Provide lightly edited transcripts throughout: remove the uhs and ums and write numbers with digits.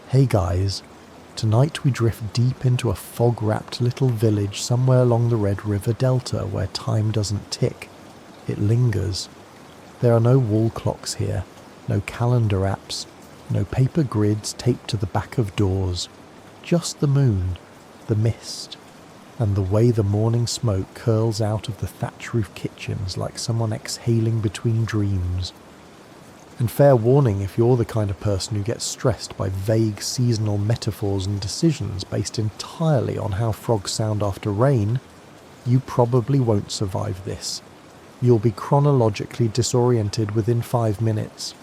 Hey guys, tonight we drift deep into a fog-wrapped little village somewhere along the Red River Delta where time doesn't tick, it lingers. There are no wall clocks here, no calendar apps, no paper grids taped to the back of doors, just the moon, the mist, and the way the morning smoke curls out of the thatch roof kitchens like someone exhaling between dreams. And fair warning if you're the kind of person who gets stressed by vague seasonal metaphors and decisions based entirely on how frogs sound after rain, you probably won't survive this. You'll be chronologically disoriented within 5 minutes.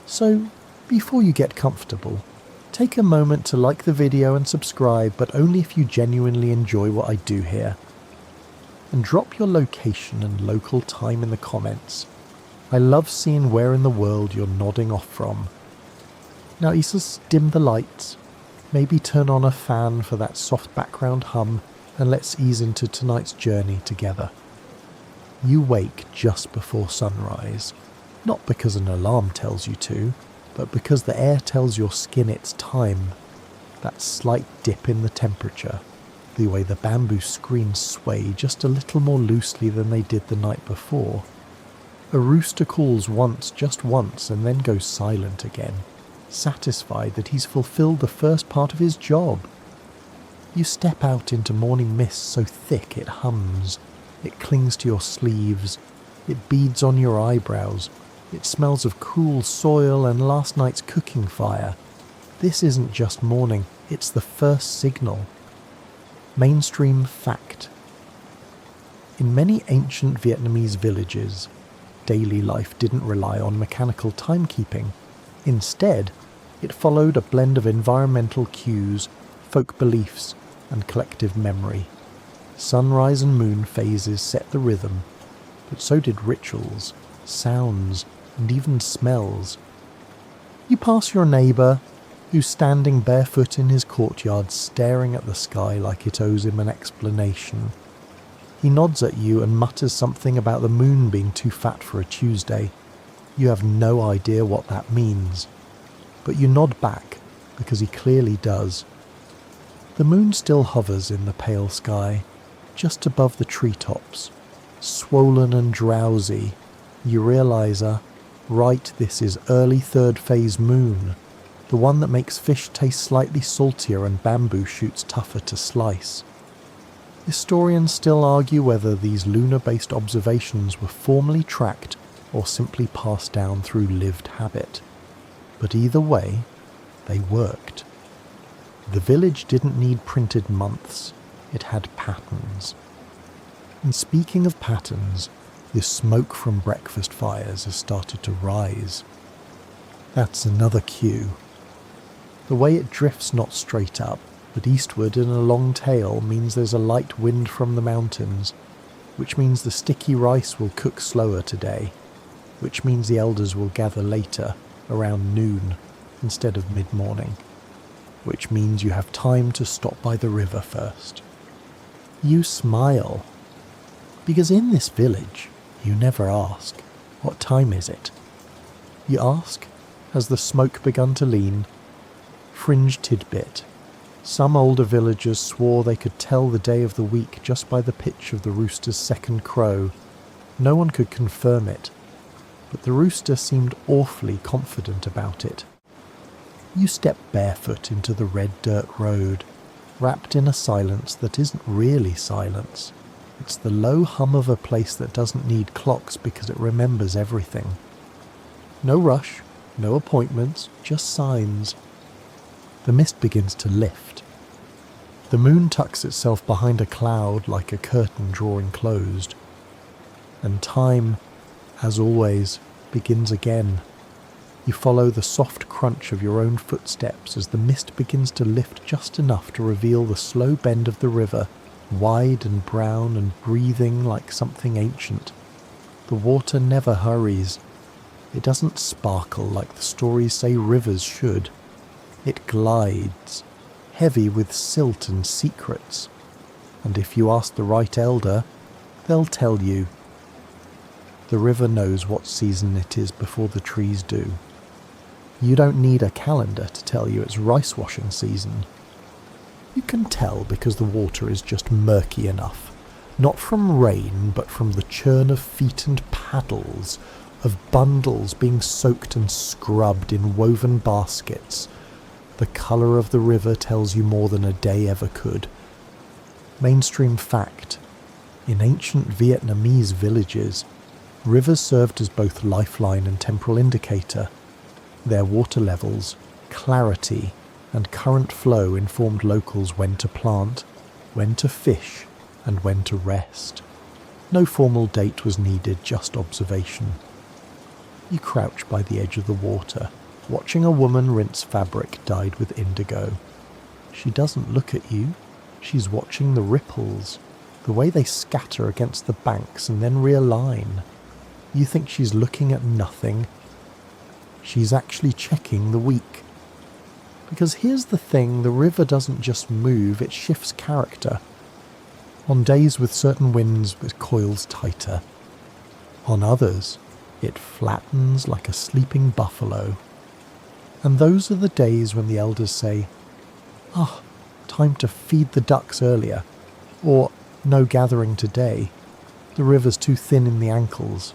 So, before you get comfortable, take a moment to like the video and subscribe, but only if you genuinely enjoy what I do here. And drop your location and local time in the comments. I love seeing where in the world you're nodding off from. Now just dim the lights, maybe turn on a fan for that soft background hum, and let's ease into tonight's journey together. You wake just before sunrise, not because an alarm tells you to, but because the air tells your skin it's time. That slight dip in the temperature, the way the bamboo screens sway just a little more loosely than they did the night before. A rooster calls once, just once, and then goes silent again, satisfied that he's fulfilled the first part of his job. You step out into morning mist so thick it hums, it clings to your sleeves, it beads on your eyebrows, it smells of cool soil and last night's cooking fire. This isn't just morning, it's the first signal. Mainstream fact. In many ancient Vietnamese villages, daily life didn't rely on mechanical timekeeping. Instead, it followed a blend of environmental cues, folk beliefs, and collective memory. Sunrise and moon phases set the rhythm, but so did rituals, sounds, and even smells. You pass your neighbour, who's standing barefoot in his courtyard staring at the sky like it owes him an explanation. He nods at you and mutters something about the moon being too fat for a Tuesday. You have no idea what that means, but you nod back because he clearly does. The moon still hovers in the pale sky, just above the treetops, swollen and drowsy. You realise right, this is early third phase moon, the one that makes fish taste slightly saltier and bamboo shoots tougher to slice. Historians still argue whether these lunar-based observations were formally tracked or simply passed down through lived habit. But either way, they worked. The village didn't need printed months, it had patterns. And speaking of patterns, the smoke from breakfast fires has started to rise. That's another cue. The way it drifts not straight up, but eastward in a long tail means there's a light wind from the mountains, which means the sticky rice will cook slower today, which means the elders will gather later, around noon, instead of mid-morning, which means you have time to stop by the river first. You smile, because in this village, you never ask, what time is it? You ask, has the smoke begun to lean? Fringe tidbit. Some older villagers swore they could tell the day of the week just by the pitch of the rooster's second crow. No one could confirm it, but the rooster seemed awfully confident about it. You step barefoot into the red dirt road, wrapped in a silence that isn't really silence. It's the low hum of a place that doesn't need clocks because it remembers everything. No rush, no appointments, just signs. The mist begins to lift. The moon tucks itself behind a cloud like a curtain drawing closed. And time, as always, begins again. You follow the soft crunch of your own footsteps as the mist begins to lift just enough to reveal the slow bend of the river, wide and brown and breathing like something ancient. The water never hurries. It doesn't sparkle like the stories say rivers should. It glides, heavy with silt and secrets. And if you ask the right elder, they'll tell you. The river knows what season it is before the trees do. You don't need a calendar to tell you it's rice washing season. You can tell because the water is just murky enough, not from rain but from the churn of feet and paddles, of bundles being soaked and scrubbed in woven baskets. The colour of the river tells you more than a day ever could. Mainstream fact: in ancient Vietnamese villages, rivers served as both lifeline and temporal indicator. Their water levels, clarity, and current flow informed locals when to plant, when to fish, and when to rest. No formal date was needed, just observation. You crouch by the edge of the water, watching a woman rinse fabric dyed with indigo. She doesn't look at you. She's watching the ripples, the way they scatter against the banks and then realign. You think she's looking at nothing. She's actually checking the week. Because here's the thing, the river doesn't just move, it shifts character. On days with certain winds, it coils tighter. On others, it flattens like a sleeping buffalo. And those are the days when the elders say, time to feed the ducks earlier, or no gathering today, the river's too thin in the ankles.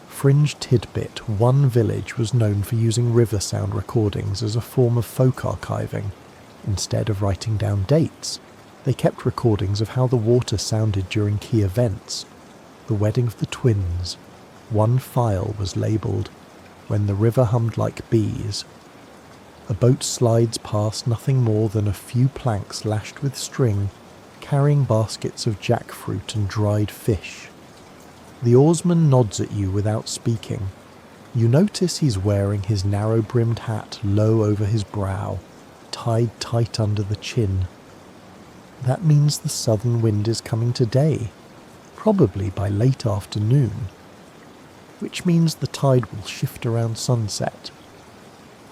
Fringe tidbit: one village was known for using river sound recordings as a form of folk archiving. Instead of writing down dates, they kept recordings of how the water sounded during key events. The wedding of the twins. One file was labelled, "When the river hummed like bees." A boat slides past nothing more than a few planks lashed with string, carrying baskets of jackfruit and dried fish. The oarsman nods at you without speaking. You notice he's wearing his narrow-brimmed hat low over his brow, tied tight under the chin. That means the southern wind is coming today, probably by late afternoon, which means the tide will shift around sunset,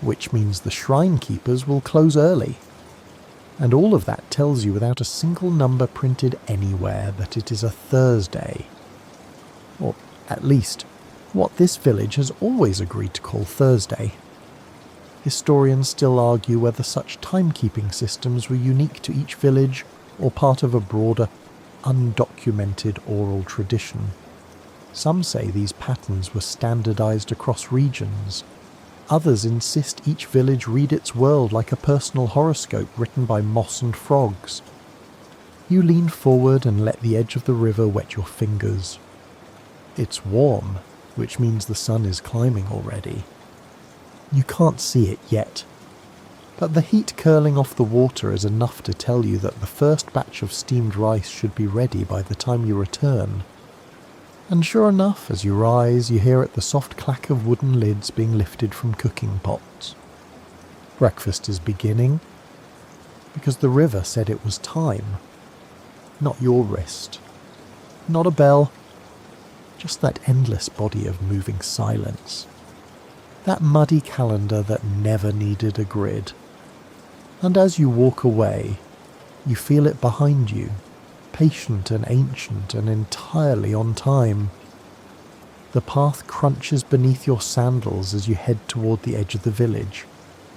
which means the shrine keepers will close early. And all of that tells you without a single number printed anywhere that it is a Thursday. Or, at least, what this village has always agreed to call Thursday. Historians still argue whether such timekeeping systems were unique to each village or part of a broader, undocumented oral tradition. Some say these patterns were standardized across regions. Others insist each village read its world like a personal horoscope written by moss and frogs. You lean forward and let the edge of the river wet your fingers. It's warm, which means the sun is climbing already. You can't see it yet, but the heat curling off the water is enough to tell you that the first batch of steamed rice should be ready by the time you return. And sure enough, as you rise, you hear it the soft clack of wooden lids being lifted from cooking pots. Breakfast is beginning, because the river said it was time. Not your wrist. Not a bell. Just that endless body of moving silence. That muddy calendar that never needed a grid. And as you walk away, you feel it behind you, patient and ancient and entirely on time. The path crunches beneath your sandals as you head toward the edge of the village,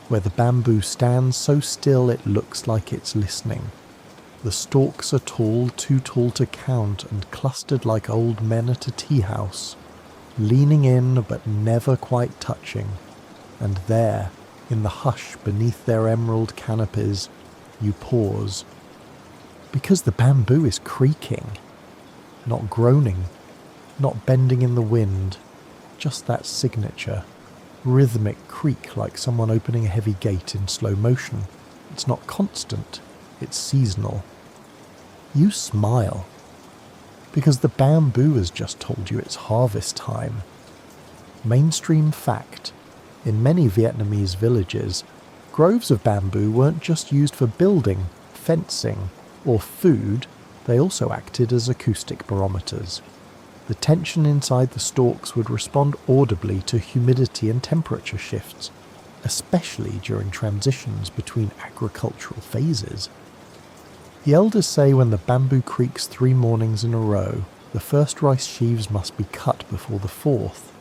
where the bamboo stands so still it looks like it's listening. The stalks are tall, too tall to count, and clustered like old men at a tea house, leaning in but never quite touching. And there, in the hush beneath their emerald canopies, you pause. Because the bamboo is creaking, not groaning, not bending in the wind, just that signature, rhythmic creak like someone opening a heavy gate in slow motion. It's not constant, it's seasonal. You smile, because the bamboo has just told you it's harvest time. Mainstream fact: in many Vietnamese villages, groves of bamboo weren't just used for building, fencing, or food, they also acted as acoustic barometers. The tension inside the stalks would respond audibly to humidity and temperature shifts, especially during transitions between agricultural phases. The elders say when the bamboo creaks 3 mornings in a row, the first rice sheaves must be cut before the 4th,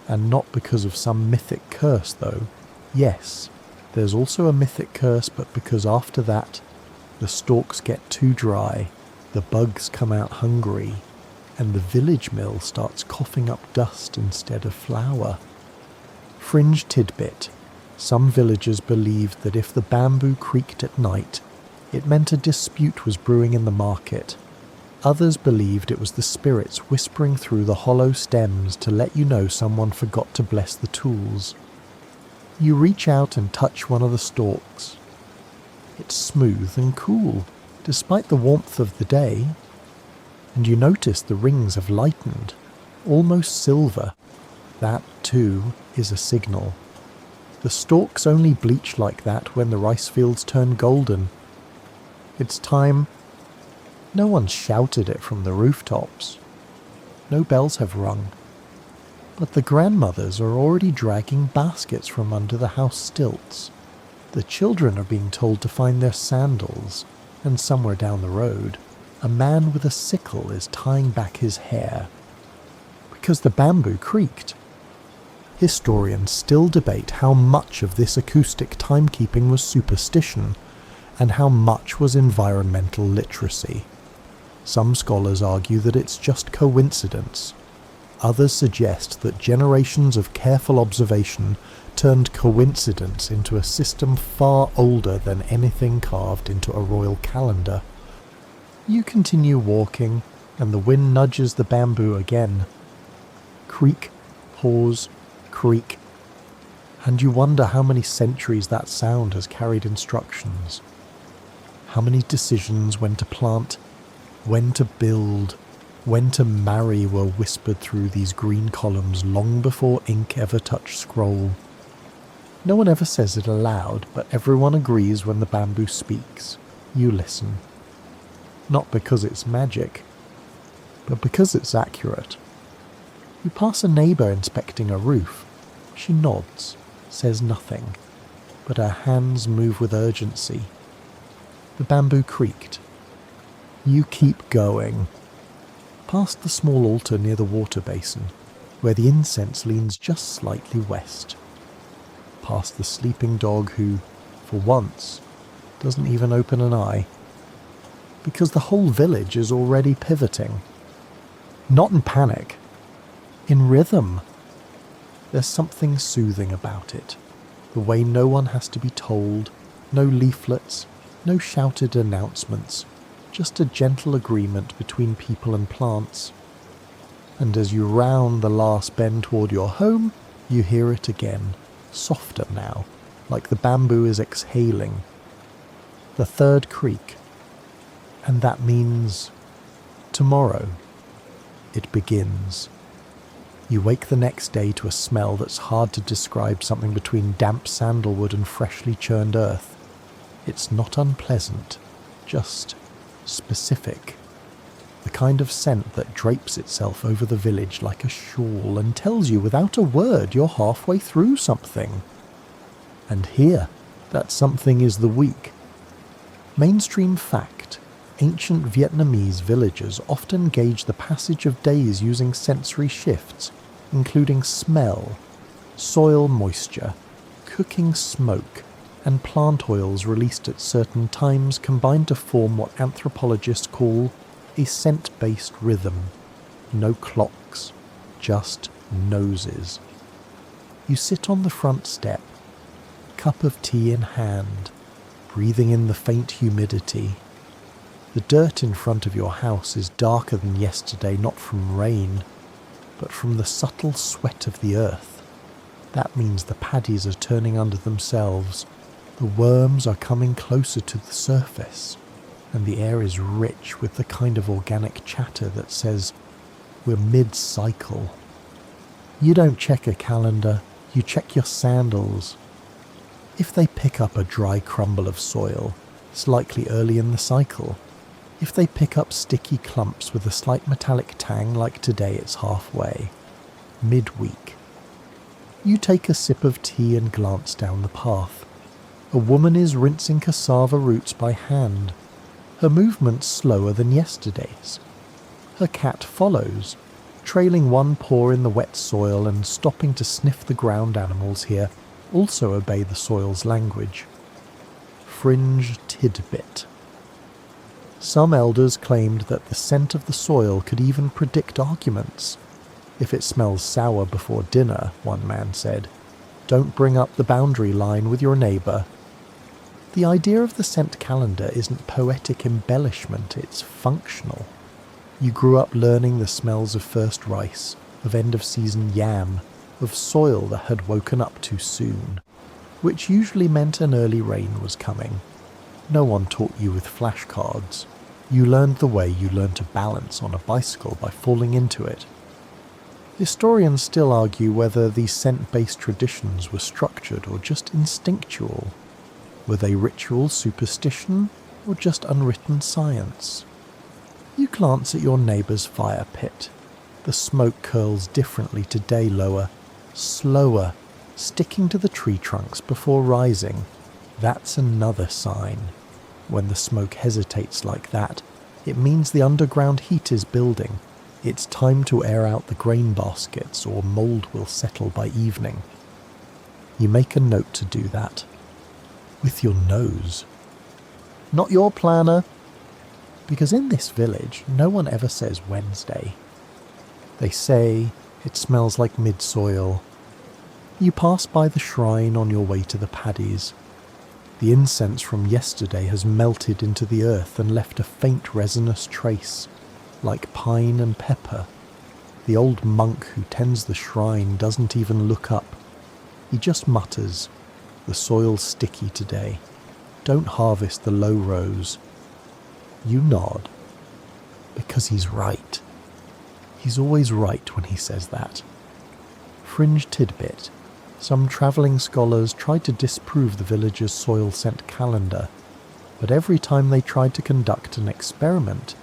and not because of some mythic curse though, Yes, there's also a mythic curse, but because after that, the stalks get too dry, the bugs come out hungry, and the village mill starts coughing up dust instead of flour. Fringe tidbit. Some villagers believed that if the bamboo creaked at night, it meant a dispute was brewing in the market. Others believed it was the spirits whispering through the hollow stems to let you know someone forgot to bless the tools. You reach out and touch one of the stalks. It's smooth and cool, despite the warmth of the day, and you notice the rings have lightened, almost silver. That, too, is a signal. The stalks only bleach like that when the rice fields turn golden. It's time. No one's shouted it from the rooftops. No bells have rung. But the grandmothers are already dragging baskets from under the house stilts. The children are being told to find their sandals, and somewhere down the road, a man with a sickle is tying back his hair. Because the bamboo creaked. Historians still debate how much of this acoustic timekeeping was superstition, and how much was environmental literacy. Some scholars argue that it's just coincidence. Others suggest that generations of careful observation turned coincidence into a system far older than anything carved into a royal calendar. You continue walking, and the wind nudges the bamboo again. Creak, pause, creak, and you wonder how many centuries that sound has carried instructions. How many decisions when to plant, when to build, when to marry were whispered through these green columns long before ink ever touched scroll. No one ever says it aloud, but everyone agrees when the bamboo speaks. You listen. Not because it's magic, but because it's accurate. You pass a neighbour inspecting a roof. She nods, says nothing, but her hands move with urgency. The bamboo creaked. You keep going. Past the small altar near the water basin, where the incense leans just slightly west. Past the sleeping dog who, for once, doesn't even open an eye. Because the whole village is already pivoting. Not in panic. In rhythm. There's something soothing about it. The way no one has to be told, no leaflets, no shouted announcements, just a gentle agreement between people and plants. And as you round the last bend toward your home, you hear it again, softer now, like the bamboo is exhaling. The third creak. And that means tomorrow. It begins. You wake the next day to a smell that's hard to describe, something between damp sandalwood and freshly churned earth. It's not unpleasant, just specific. The kind of scent that drapes itself over the village like a shawl and tells you without a word you're halfway through something. And here, that something is the week. Mainstream fact. Ancient Vietnamese villagers often gauge the passage of days using sensory shifts, including smell, soil moisture, cooking smoke, and plant oils released at certain times combined to form what anthropologists call a scent-based rhythm. No clocks, just noses. You sit on the front step, cup of tea in hand, breathing in the faint humidity. The dirt in front of your house is darker than yesterday, not from rain, but from the subtle sweat of the earth. That means the paddies are turning under themselves. The worms are coming closer to the surface, and the air is rich with the kind of organic chatter that says, we're mid-cycle. You don't check a calendar, you check your sandals. If they pick up a dry crumble of soil, it's likely early in the cycle. If they pick up sticky clumps with a slight metallic tang like today, it's halfway. Midweek. You take a sip of tea and glance down the path. A woman is rinsing cassava roots by hand. Her movement's slower than yesterday's. Her cat follows, trailing one paw in the wet soil and stopping to sniff the ground animals here, also obey the soil's language. Fringe tidbit. Some elders claimed that the scent of the soil could even predict arguments. If it smells sour before dinner, one man said, don't bring up the boundary line with your neighbour. The idea of the scent calendar isn't poetic embellishment, it's functional. You grew up learning the smells of first rice, of end-of-season yam, of soil that had woken up too soon, which usually meant an early rain was coming. No one taught you with flashcards. You learned the way you learned to balance on a bicycle by falling into it. Historians still argue whether these scent-based traditions were structured or just instinctual. Were they ritual superstition or just unwritten science? You glance at your neighbour's fire pit. The smoke curls differently to day lower, slower, sticking to the tree trunks before rising. That's another sign. When the smoke hesitates like that, it means the underground heat is building. It's time to air out the grain baskets or mould will settle by evening. You make a note to do that. With your nose. Not your planner. Because in this village, no one ever says Wednesday. They say it smells like mid-soil. You pass by the shrine on your way to the paddies. The incense from yesterday has melted into the earth and left a faint resinous trace, like pine and pepper. The old monk who tends the shrine doesn't even look up. He just mutters, the soil's sticky today. Don't harvest the low rows. You nod, because he's right. He's always right when he says that. Fringe tidbit. Some travelling scholars tried to disprove the village's soil scent calendar, but every time they tried to conduct an experiment,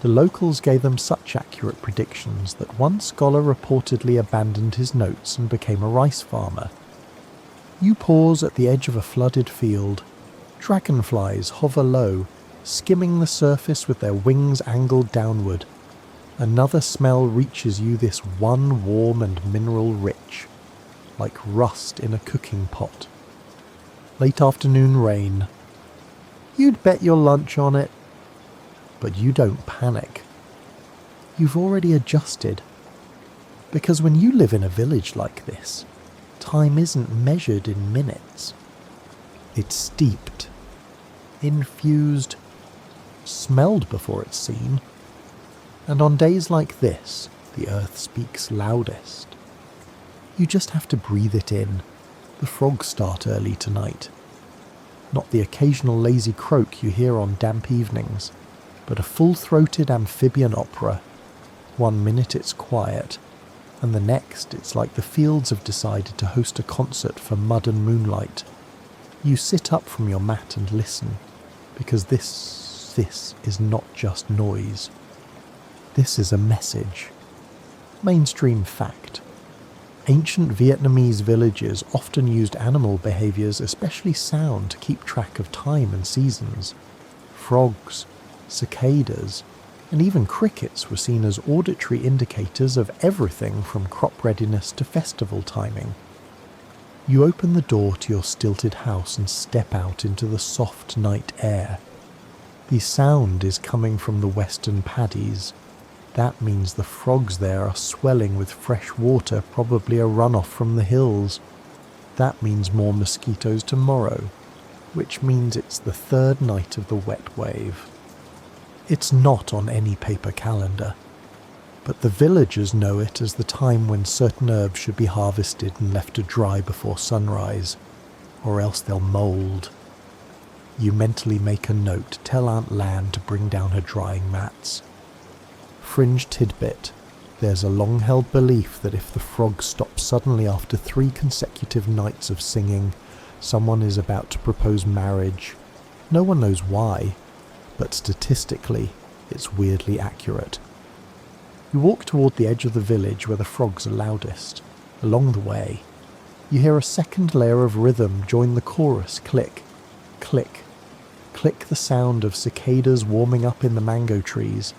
the locals gave them such accurate predictions that one scholar reportedly abandoned his notes and became a rice farmer. You pause at the edge of a flooded field. Dragonflies hover low, skimming the surface with their wings angled downward. Another smell reaches you, this one warm and mineral rich, like rust in a cooking pot. Late afternoon rain. You'd bet your lunch on it. But you don't panic. You've already adjusted. Because when you live in a village like this, time isn't measured in minutes. It's steeped, infused, smelled before it's seen. And on days like this, the earth speaks loudest. You just have to breathe it in. The frogs start early tonight. Not the occasional lazy croak you hear on damp evenings, but a full-throated amphibian opera. 1 minute it's quiet, and the next it's like the fields have decided to host a concert for mud and moonlight. You sit up from your mat and listen, because this is not just noise. This is a message. Mainstream fact. Ancient Vietnamese villages often used animal behaviours, especially sound, to keep track of time and seasons. Frogs, cicadas, and even crickets were seen as auditory indicators of everything from crop readiness to festival timing. You open the door to your stilted house and step out into the soft night air. The sound is coming from the western paddies. That means the frogs there are swelling with fresh water, probably a runoff from the hills. That means more mosquitoes tomorrow, which means it's the third night of the wet wave. It's not on any paper calendar, but the villagers know it as the time when certain herbs should be harvested and left to dry before sunrise, or else they'll mould. You mentally make a note, tell Aunt Lan to bring down her drying mats. Fringe tidbit. There's a long-held belief that if the frogs stop suddenly after 3 consecutive nights of singing, someone is about to propose marriage. No one knows why, but statistically, it's weirdly accurate. You walk toward the edge of the village where the frogs are loudest. Along the way, you hear a second layer of rhythm join the chorus. Click, click, click, the sound of cicadas warming up in the mango trees.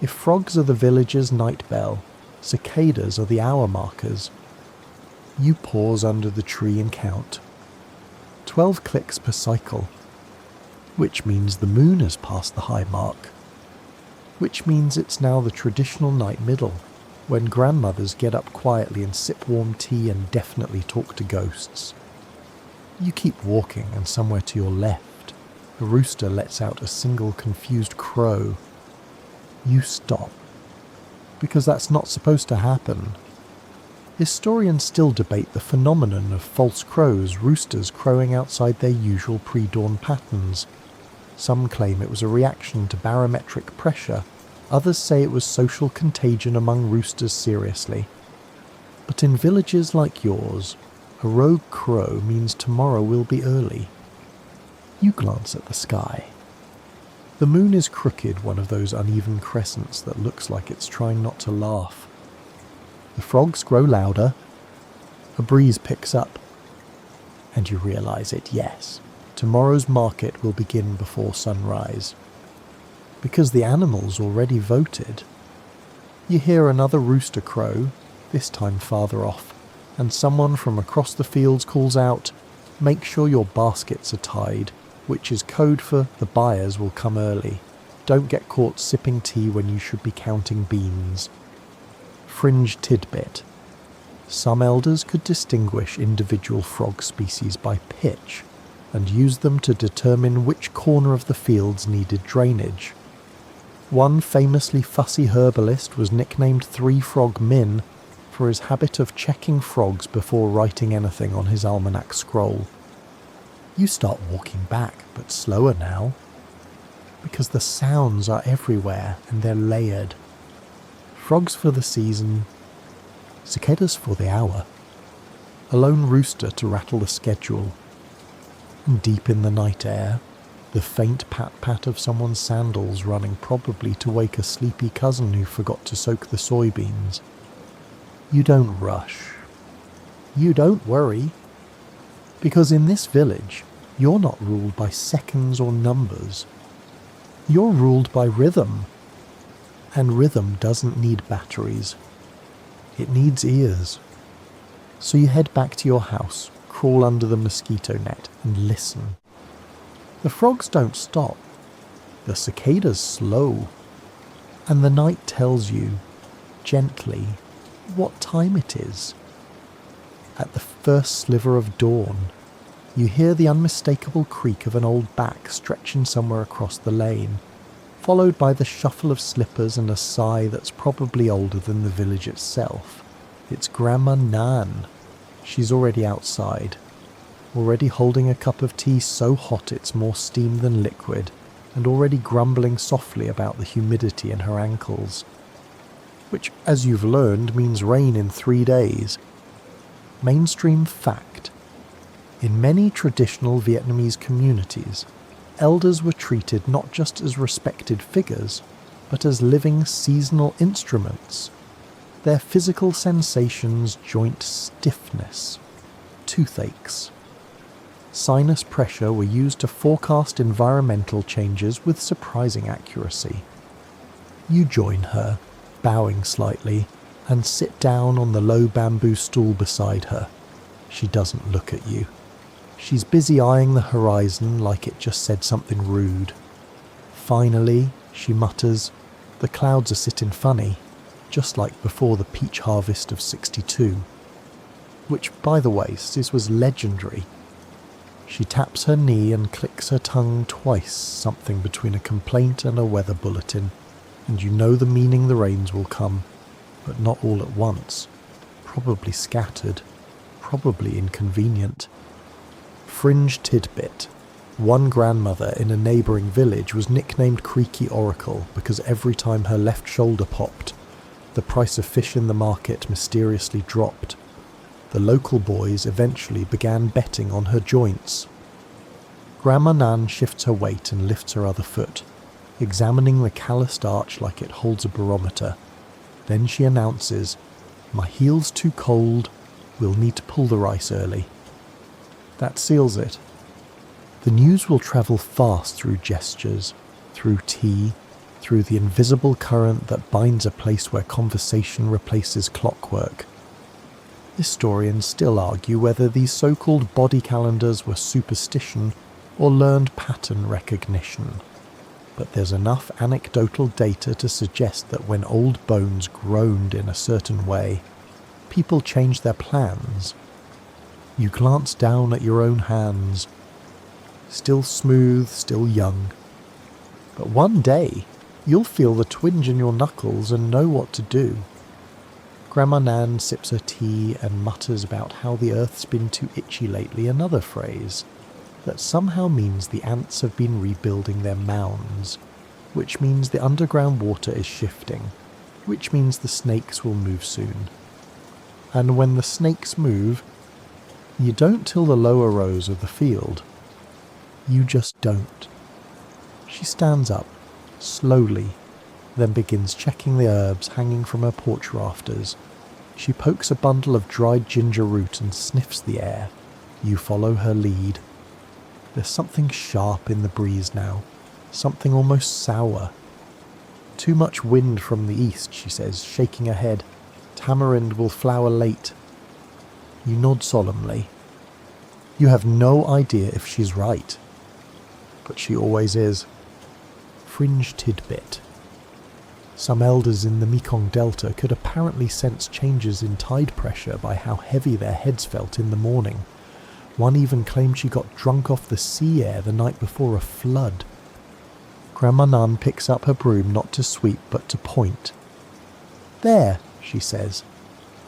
If frogs are the village's night bell, cicadas are the hour markers. You pause under the tree and count. 12 clicks per cycle, which means the moon has passed the high mark, which means it's now the traditional night middle, when grandmothers get up quietly and sip warm tea and definitely talk to ghosts. You keep walking, and somewhere to your left, a rooster lets out a single confused crow. You stop, because that's not supposed to happen. Historians still debate the phenomenon of false crows, roosters crowing outside their usual pre-dawn patterns. Some claim it was a reaction to barometric pressure, others say it was social contagion among roosters seriously. But in villages like yours, a rogue crow means tomorrow will be early. You glance at the sky. The moon is crooked, one of those uneven crescents that looks like it's trying not to laugh. The frogs grow louder, a breeze picks up, and you realise it, yes. Tomorrow's market will begin before sunrise. Because the animals already voted. You hear another rooster crow, this time farther off, and someone from across the fields calls out, "Make sure your baskets are tied," which is code for "the buyers will come early. Don't get caught sipping tea when you should be counting beans." Fringe tidbit. Some elders could distinguish individual frog species by pitch, and use them to determine which corner of the fields needed drainage. One famously fussy herbalist was nicknamed Three Frog Min for his habit of checking frogs before writing anything on his almanac scroll. You start walking back, but slower now, because the sounds are everywhere and they're layered. Frogs for the season, cicadas for the hour, a lone rooster to rattle the schedule, and deep in the night air, the faint pat-pat of someone's sandals running, probably to wake a sleepy cousin who forgot to soak the soybeans. You don't rush. You don't worry. Because in this village, you're not ruled by seconds or numbers. You're ruled by rhythm. And rhythm doesn't need batteries. It needs ears. So you head back to your house, crawl under the mosquito net, and listen. The frogs don't stop. The cicadas slow. And the night tells you, gently, what time it is. At the first sliver of dawn, you hear the unmistakable creak of an old back stretching somewhere across the lane, followed by the shuffle of slippers and a sigh that's probably older than the village itself. It's Grandma Nan. She's already outside, already holding a cup of tea so hot it's more steam than liquid, and already grumbling softly about the humidity in her ankles. Which, as you've learned, means rain in 3 days. Mainstream fact. In many traditional Vietnamese communities, elders were treated not just as respected figures, but as living seasonal instruments. Their physical sensations, joint stiffness, toothaches, sinus pressure were used to forecast environmental changes with surprising accuracy. You join her, bowing slightly, and sit down on the low bamboo stool beside her. She doesn't look at you. She's busy eyeing the horizon like it just said something rude. Finally, she mutters, "The clouds are sitting funny, just like before the peach harvest of '62. Which, by the way, this was legendary. She taps her knee and clicks her tongue twice, something between a complaint and a weather bulletin, and you know the meaning the rains will come, but not all at once. Probably scattered, probably inconvenient. Fringe tidbit. One grandmother in a neighbouring village was nicknamed Creaky Oracle because every time her left shoulder popped, the price of fish in the market mysteriously dropped. The local boys eventually began betting on her joints. Grandma Nan shifts her weight and lifts her other foot, examining the calloused arch like it holds a barometer. Then she announces, "My heel's too cold, we'll need to pull the rice early." That seals it. The news will travel fast through gestures, through tea, through the invisible current that binds a place where conversation replaces clockwork. Historians still argue whether these so-called body calendars were superstition or learned pattern recognition. But there's enough anecdotal data to suggest that when old bones groaned in a certain way, people changed their plans. You glance down at your own hands, still smooth, still young. But one day, you'll feel the twinge in your knuckles and know what to do. Grandma Nan sips her tea and mutters about how the earth's been too itchy lately, another phrase that somehow means the ants have been rebuilding their mounds, which means the underground water is shifting, which means the snakes will move soon. And when the snakes move, you don't till the lower rows of the field. You just don't. She stands up, slowly, then begins checking the herbs hanging from her porch rafters. She pokes a bundle of dried ginger root and sniffs the air. You follow her lead. There's something sharp in the breeze now, something almost sour. Too much wind from the east, she says, shaking her head. Tamarind will flower late. You nod solemnly. You have no idea if she's right, but she always is. Fringe tidbit. Some elders in the Mekong Delta could apparently sense changes in tide pressure by how heavy their heads felt in the morning. One even claimed she got drunk off the sea air the night before a flood. Grandma Nun picks up her broom not to sweep but to point. There, she says,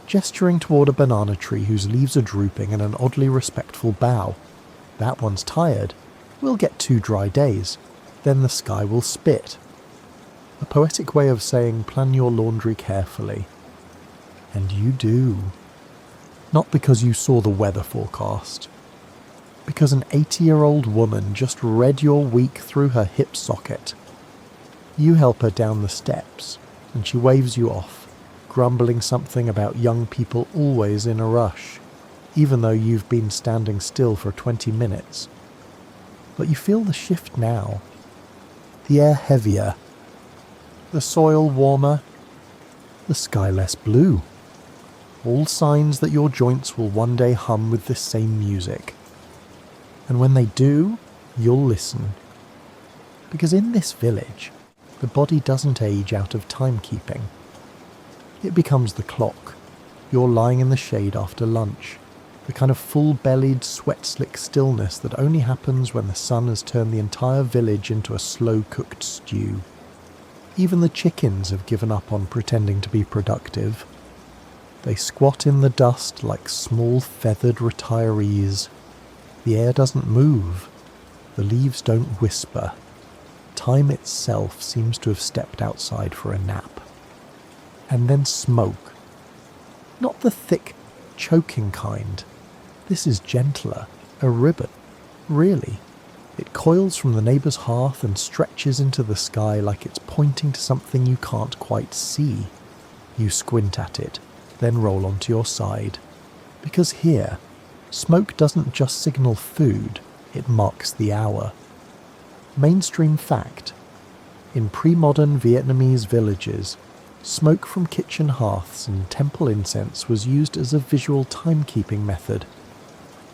gesturing toward a banana tree whose leaves are drooping in an oddly respectful bow. That one's tired. We'll get 2 dry days. Then the sky will spit. A poetic way of saying plan your laundry carefully. And you do. Not because you saw the weather forecast. Because an 80-year-old woman just read your week through her hip socket. You help her down the steps, and she waves you off, grumbling something about young people always in a rush, even though you've been standing still for 20 minutes. But you feel the shift now. The air heavier. The soil warmer. The sky less blue. All signs that your joints will one day hum with this same music. And when they do, you'll listen. Because in this village, the body doesn't age out of timekeeping. It becomes the clock. You're lying in the shade after lunch. The kind of full-bellied, sweat-slick stillness that only happens when the sun has turned the entire village into a slow-cooked stew. Even the chickens have given up on pretending to be productive. They squat in the dust like small feathered retirees. The air doesn't move. The leaves don't whisper. Time itself seems to have stepped outside for a nap. And then smoke. Not the thick, choking kind. This is gentler, a ribbon. Really. It coils from the neighbour's hearth and stretches into the sky like it's pointing to something you can't quite see. You squint at it, then roll onto your side. Because here, smoke doesn't just signal food, it marks the hour. Mainstream fact. In pre-modern Vietnamese villages, smoke from kitchen hearths and temple incense was used as a visual timekeeping method.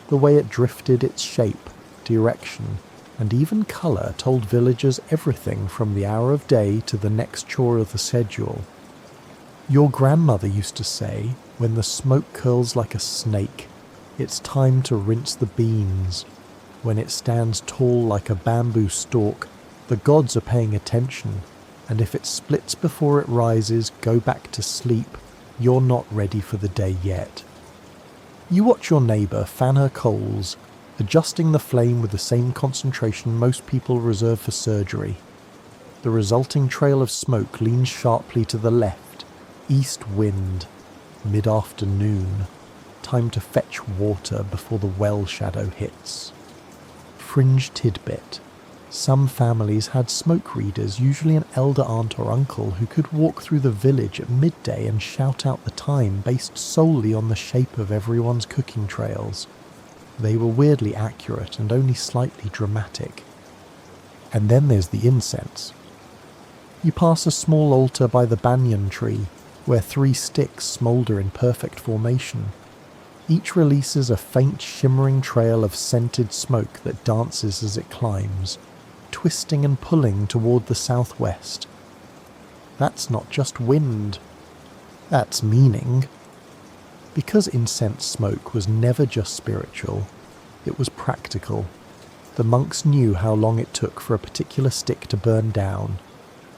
The way it drifted its shape, direction, and even colour told villagers everything from the hour of day to the next chore of the schedule. Your grandmother used to say, when the smoke curls like a snake, it's time to rinse the beans. When it stands tall like a bamboo stalk, the gods are paying attention, and if it splits before it rises, go back to sleep. You're not ready for the day yet. You watch your neighbour fan her coals, adjusting the flame with the same concentration most people reserve for surgery. The resulting trail of smoke leans sharply to the left, east wind, mid-afternoon, time to fetch water before the well shadow hits. Fringe tidbit. Some families had smoke readers, usually an elder aunt or uncle, who could walk through the village at midday and shout out the time based solely on the shape of everyone's cooking trails. They were weirdly accurate and only slightly dramatic. And then there's the incense. You pass a small altar by the banyan tree, where 3 sticks smoulder in perfect formation. Each releases a faint shimmering trail of scented smoke that dances as it climbs, twisting and pulling toward the southwest. That's not just wind. That's meaning. Because incense smoke was never just spiritual, it was practical. The monks knew how long it took for a particular stick to burn down,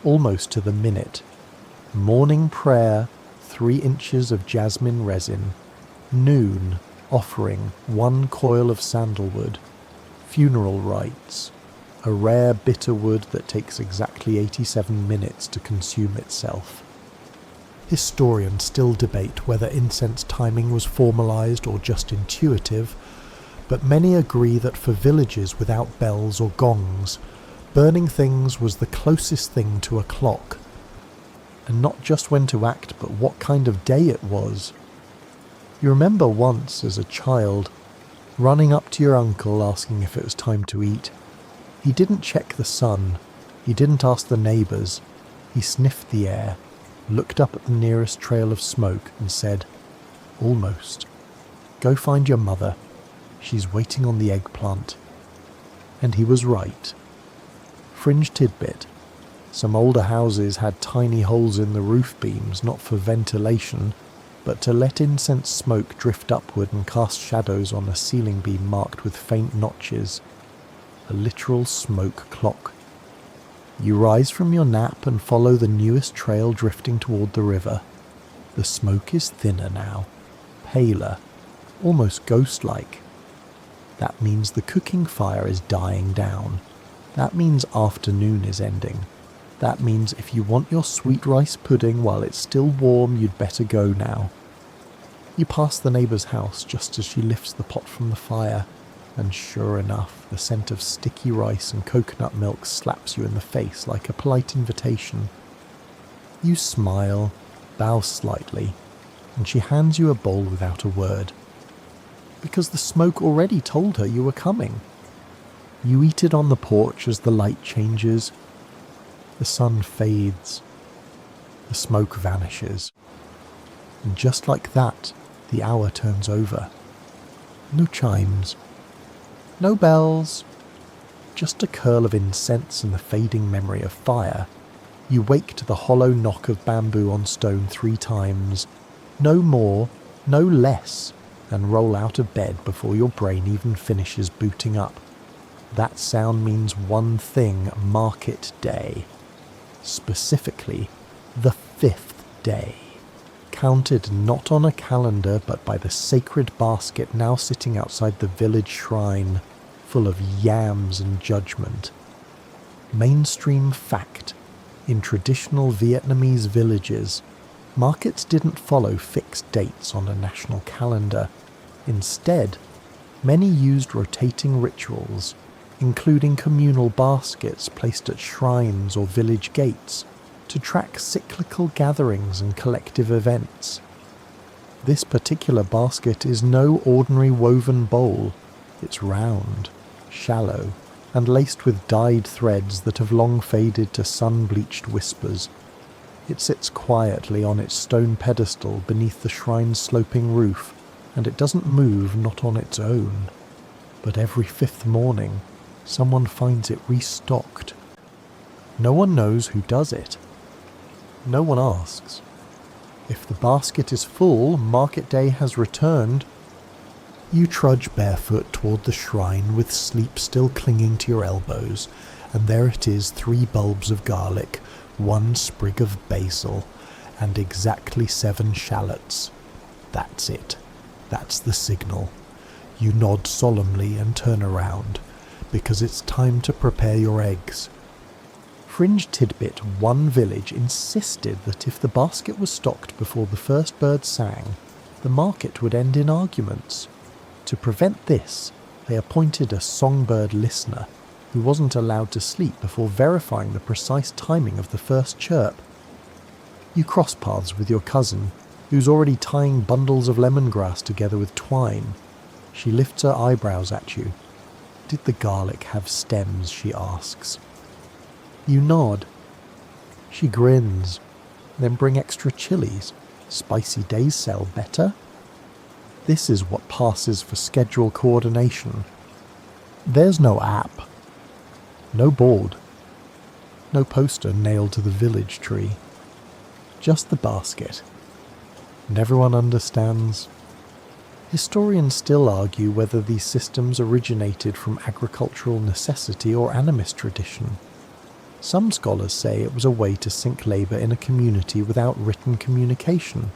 almost to the minute. Morning prayer, 3 inches of jasmine resin. Noon, offering 1 coil of sandalwood. Funeral rites, a rare bitter wood that takes exactly 87 minutes to consume itself. Historians still debate whether incense timing was formalized or just intuitive, but many agree that for villages without bells or gongs, burning things was the closest thing to a clock. And not just when to act, but what kind of day it was. You remember once, as a child, running up to your uncle asking if it was time to eat. He didn't check the sun, he didn't ask the neighbours, he sniffed the air, looked up at the nearest trail of smoke and said, "Almost. Go find your mother. She's waiting on the eggplant." And he was right. Fringe tidbit. Some older houses had tiny holes in the roof beams, not for ventilation, but to let incense smoke drift upward and cast shadows on a ceiling beam marked with faint notches. A literal smoke clock. You rise from your nap and follow the newest trail drifting toward the river. The smoke is thinner now, paler, almost ghost-like. That means the cooking fire is dying down. That means afternoon is ending. That means if you want your sweet rice pudding while it's still warm, you'd better go now. You pass the neighbour's house just as she lifts the pot from the fire, and sure enough, the scent of sticky rice and coconut milk slaps you in the face like a polite invitation. You smile, bow slightly, and she hands you a bowl without a word. Because the smoke already told her you were coming. You eat it on the porch as the light changes. The sun fades. The smoke vanishes. And just like that, the hour turns over. No chimes. No bells. Just a curl of incense and the fading memory of fire. You wake to the hollow knock of bamboo on stone 3 times. No more, no less, and roll out of bed before your brain even finishes booting up. That sound means one thing: market day. Specifically, the 5th day. Counted not on a calendar but by the sacred basket now sitting outside the village shrine, full of yams and judgment. Mainstream fact: in traditional Vietnamese villages, markets didn't follow fixed dates on a national calendar. Instead, many used rotating rituals, including communal baskets placed at shrines or village gates, to track cyclical gatherings and collective events. This particular basket is no ordinary woven bowl. It's round, shallow, and laced with dyed threads that have long faded to sun-bleached whispers. It sits quietly on its stone pedestal beneath the shrine's sloping roof, and it doesn't move, not on its own. But every 5th morning, someone finds it restocked. No one knows who does it. No one asks. If the basket is full, market day has returned. You trudge barefoot toward the shrine with sleep still clinging to your elbows, and there it is, 3 bulbs of garlic, 1 sprig of basil, and exactly 7 shallots. That's it. That's the signal. You nod solemnly and turn around, because it's time to prepare your eggs. Fringe tidbit: one village insisted that if the basket was stocked before the first bird sang, the market would end in arguments. To prevent this, they appointed a songbird listener who wasn't allowed to sleep before verifying the precise timing of the first chirp. You cross paths with your cousin, who's already tying bundles of lemongrass together with twine. She lifts her eyebrows at you. "Did the garlic have stems?" she asks. You nod. She grins. "Then bring extra chilies. Spicy days sell better." This is what passes for schedule coordination. There's no app, no board, no poster nailed to the village tree. Just the basket. And everyone understands. Historians still argue whether these systems originated from agricultural necessity or animist tradition. Some scholars say it was a way to sync labour in a community without written communication.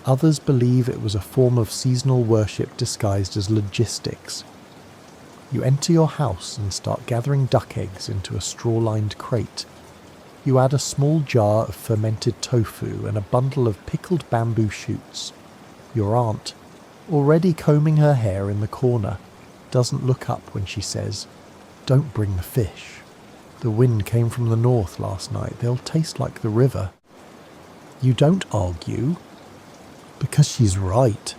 Others believe it was a form of seasonal worship disguised as logistics. You enter your house and start gathering duck eggs into a straw-lined crate. You add a small jar of fermented tofu and a bundle of pickled bamboo shoots. Your aunt, already combing her hair in the corner, doesn't look up when she says, "Don't bring the fish. The wind came from the north last night. They'll taste like the river." You don't argue, because she's right.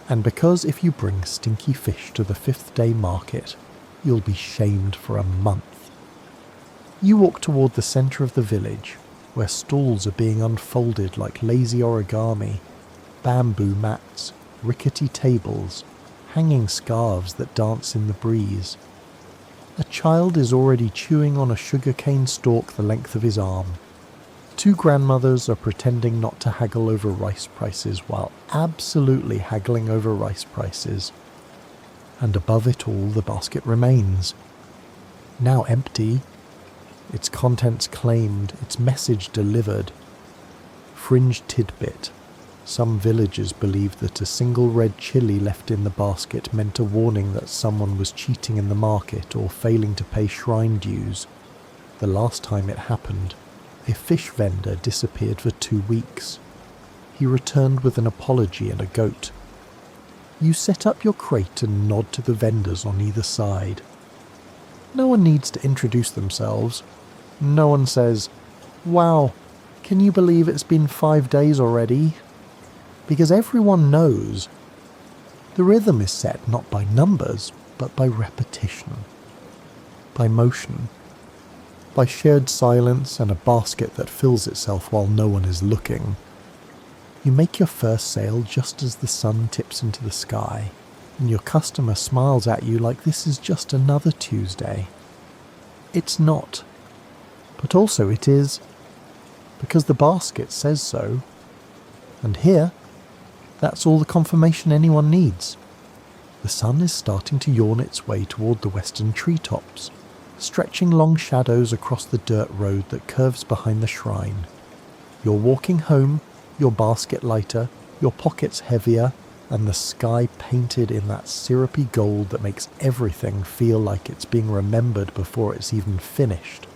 And because if you bring stinky fish to the 5th day market, you'll be shamed for a month. You walk toward the centre of the village, where stalls are being unfolded like lazy origami, bamboo mats, rickety tables, hanging scarves that dance in the breeze. A child is already chewing on a sugarcane stalk the length of his arm. 2 grandmothers are pretending not to haggle over rice prices while absolutely haggling over rice prices. And above it all the basket remains. Now empty, its contents claimed, its message delivered. Fringe tidbit. Some villagers believed that a single red chili left in the basket meant a warning that someone was cheating in the market or failing to pay shrine dues. The last time it happened, a fish vendor disappeared for 2 weeks. He returned with an apology and a goat. You set up your crate and nod to the vendors on either side. No one needs to introduce themselves. No one says, "Wow, can you believe it's been 5 days already?" Because everyone knows. The rhythm is set not by numbers, but by repetition, by motion, by shared silence and a basket that fills itself while no one is looking. You make your first sale just as the sun tips into the sky, and your customer smiles at you like this is just another Tuesday. It's not. But also it is, because the basket says so. And here, that's all the confirmation anyone needs. The sun is starting to yawn its way toward the western treetops, stretching long shadows across the dirt road that curves behind the shrine. You're walking home, your basket lighter, your pockets heavier, and the sky painted in that syrupy gold that makes everything feel like it's being remembered before it's even finished.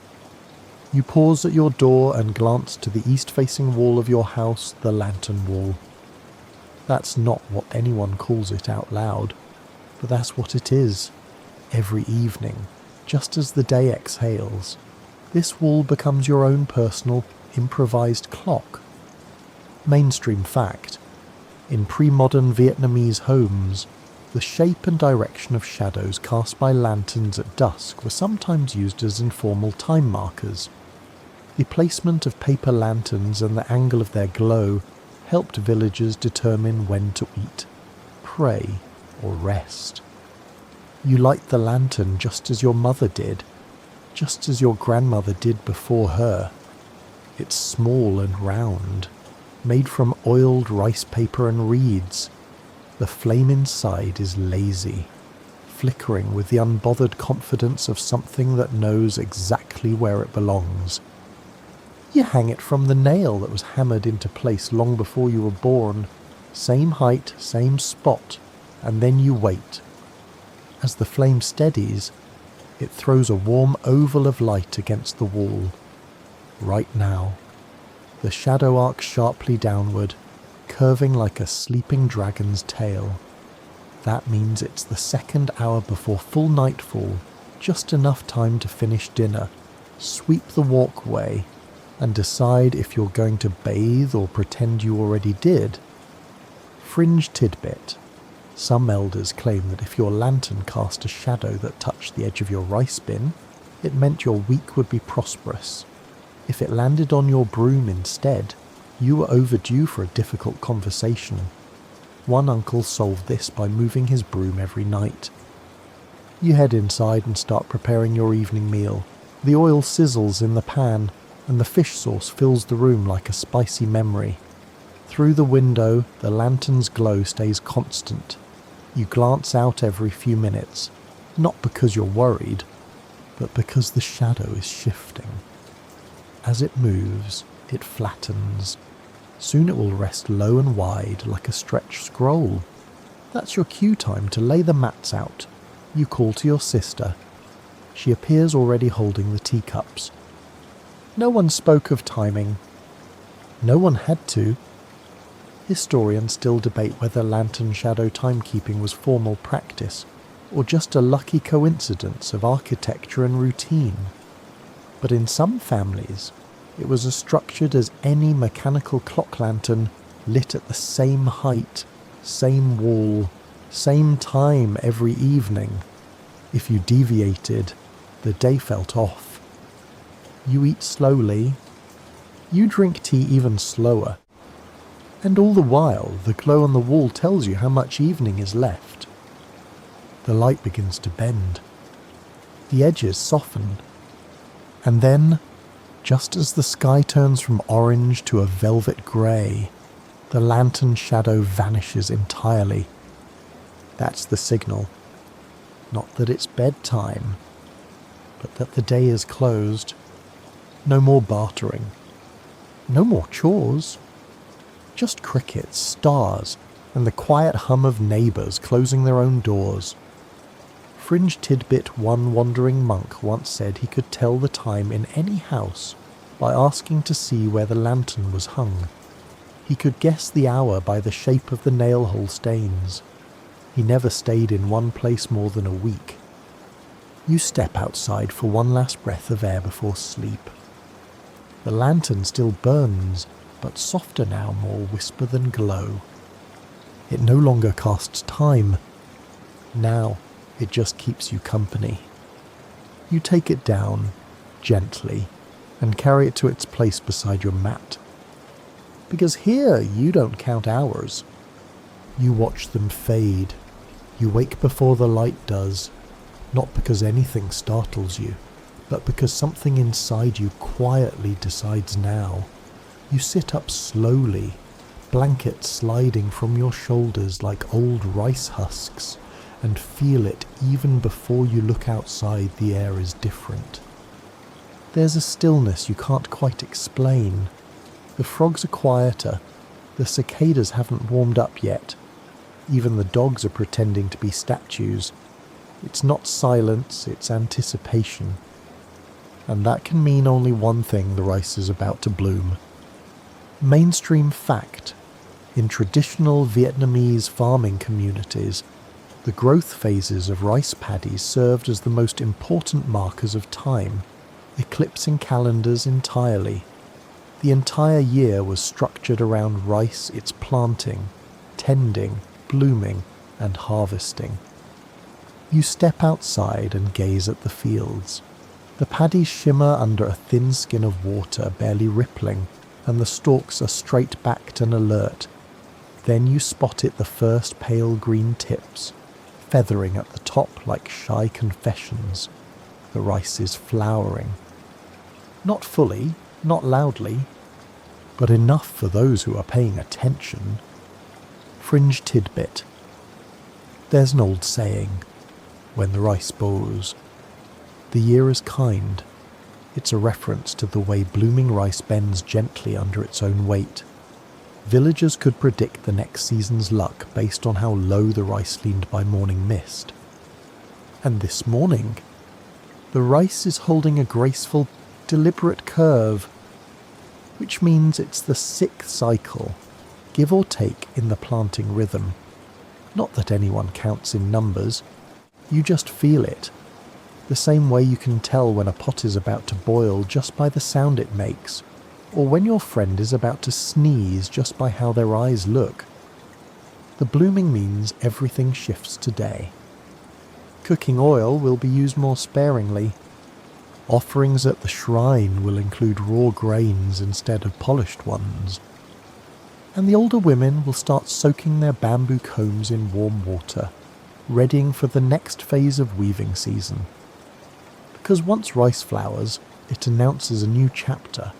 You pause at your door and glance to the east-facing wall of your house, the lantern wall. That's not what anyone calls it out loud, but that's what it is. Every evening, just as the day exhales, this wall becomes your own personal, improvised clock. Mainstream fact. In pre-modern Vietnamese homes, the shape and direction of shadows cast by lanterns at dusk were sometimes used as informal time markers. The placement of paper lanterns and the angle of their glow helped villagers determine when to eat, pray, or rest. You light the lantern just as your mother did, just as your grandmother did before her. It's small and round, made from oiled rice paper and reeds. The flame inside is lazy, flickering with the unbothered confidence of something that knows exactly where it belongs. You hang it from the nail that was hammered into place long before you were born. Same height, same spot, and then you wait. As the flame steadies, it throws a warm oval of light against the wall. Right now, the shadow arcs sharply downward, curving like a sleeping dragon's tail. That means it's the 2nd hour before full nightfall, just enough time to finish dinner, sweep the walkway, and decide if you're going to bathe or pretend you already did. Fringe tidbit. Some elders claim that if your lantern cast a shadow that touched the edge of your rice bin, it meant your week would be prosperous. If it landed on your broom instead, you were overdue for a difficult conversation. One uncle solved this by moving his broom every night. You head inside and start preparing your evening meal. The oil sizzles in the pan, and the fish sauce fills the room like a spicy memory. Through the window, the lantern's glow stays constant. You glance out every few minutes, not because you're worried, but because the shadow is shifting. As it moves, it flattens. Soon it will rest low and wide like a stretched scroll. That's your cue time to lay the mats out. You call to your sister. She appears already holding the teacups. No one spoke of timing. No one had to. Historians still debate whether lantern shadow timekeeping was formal practice, or just a lucky coincidence of architecture and routine. But in some families, it was as structured as any mechanical clock lantern, lit at the same height, same wall, same time every evening. If you deviated, the day felt off. You eat slowly. You drink tea even slower. And all the while, the glow on the wall tells you how much evening is left. The light begins to bend. The edges soften. And then, just as the sky turns from orange to a velvet grey, the lantern shadow vanishes entirely. That's the signal. Not that it's bedtime, but that the day is closed. No more bartering. No more chores. Just crickets, stars, and the quiet hum of neighbours closing their own doors. Fringe tidbit one wandering monk once said he could tell the time in any house by asking to see where the lantern was hung. He could guess the hour by the shape of the nail-hole stains. He never stayed in one place more than a week. You step outside for one last breath of air before sleep. The lantern still burns, but softer now, more whisper than glow. It no longer casts time. Now, it just keeps you company. You take it down, gently, and carry it to its place beside your mat. Because here you don't count hours. You watch them fade. You wake before the light does, not because anything startles you, but because something inside you quietly decides now. You sit up slowly, blankets sliding from your shoulders like old rice husks, and feel it even before you look outside. The air is different. There's a stillness you can't quite explain. The frogs are quieter. The cicadas haven't warmed up yet. Even the dogs are pretending to be statues. It's not silence, it's anticipation. And that can mean only one thing: the rice is about to bloom. Mainstream fact: in traditional Vietnamese farming communities, the growth phases of rice paddies served as the most important markers of time, eclipsing calendars entirely. The entire year was structured around rice, its planting, tending, blooming, and harvesting. You step outside and gaze at the fields. The paddies shimmer under a thin skin of water, barely rippling, and the stalks are straight-backed and alert. Then you spot it, the first pale green tips, feathering at the top like shy confessions. The rice is flowering. Not fully, not loudly, but enough for those who are paying attention. Fringe tidbit: there's an old saying, when the rice bows, the year is kind. It's a reference to the way blooming rice bends gently under its own weight. Villagers could predict the next season's luck based on how low the rice leaned by morning mist. And this morning, the rice is holding a graceful, deliberate curve, which means it's the 6th cycle, give or take, in the planting rhythm. Not that anyone counts in numbers, you just feel it. The same way you can tell when a pot is about to boil just by the sound it makes, or when your friend is about to sneeze just by how their eyes look. The blooming means everything shifts today. Cooking oil will be used more sparingly. Offerings at the shrine will include raw grains instead of polished ones. and the older women will start soaking their bamboo combs in warm water, readying for the next phase of weaving season. Because once rice flowers, it announces a new chapter.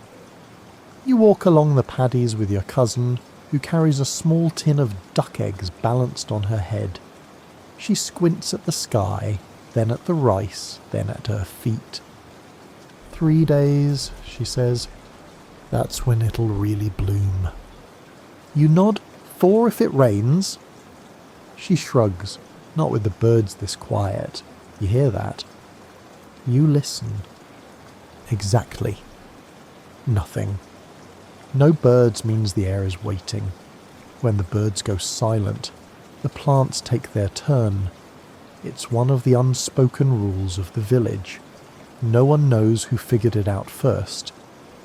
You walk along the paddies with your cousin, who carries a small tin of duck eggs balanced on her head. She squints at the sky, then at the rice, then at her feet. 3 days, she says. That's when it'll really bloom. You nod. 4 if it rains. She shrugs, not with the birds this quiet. You hear that? You listen. Exactly. Nothing. No birds means the air is waiting. When the birds go silent, the plants take their turn. It's one of the unspoken rules of the village. No one knows who figured it out first,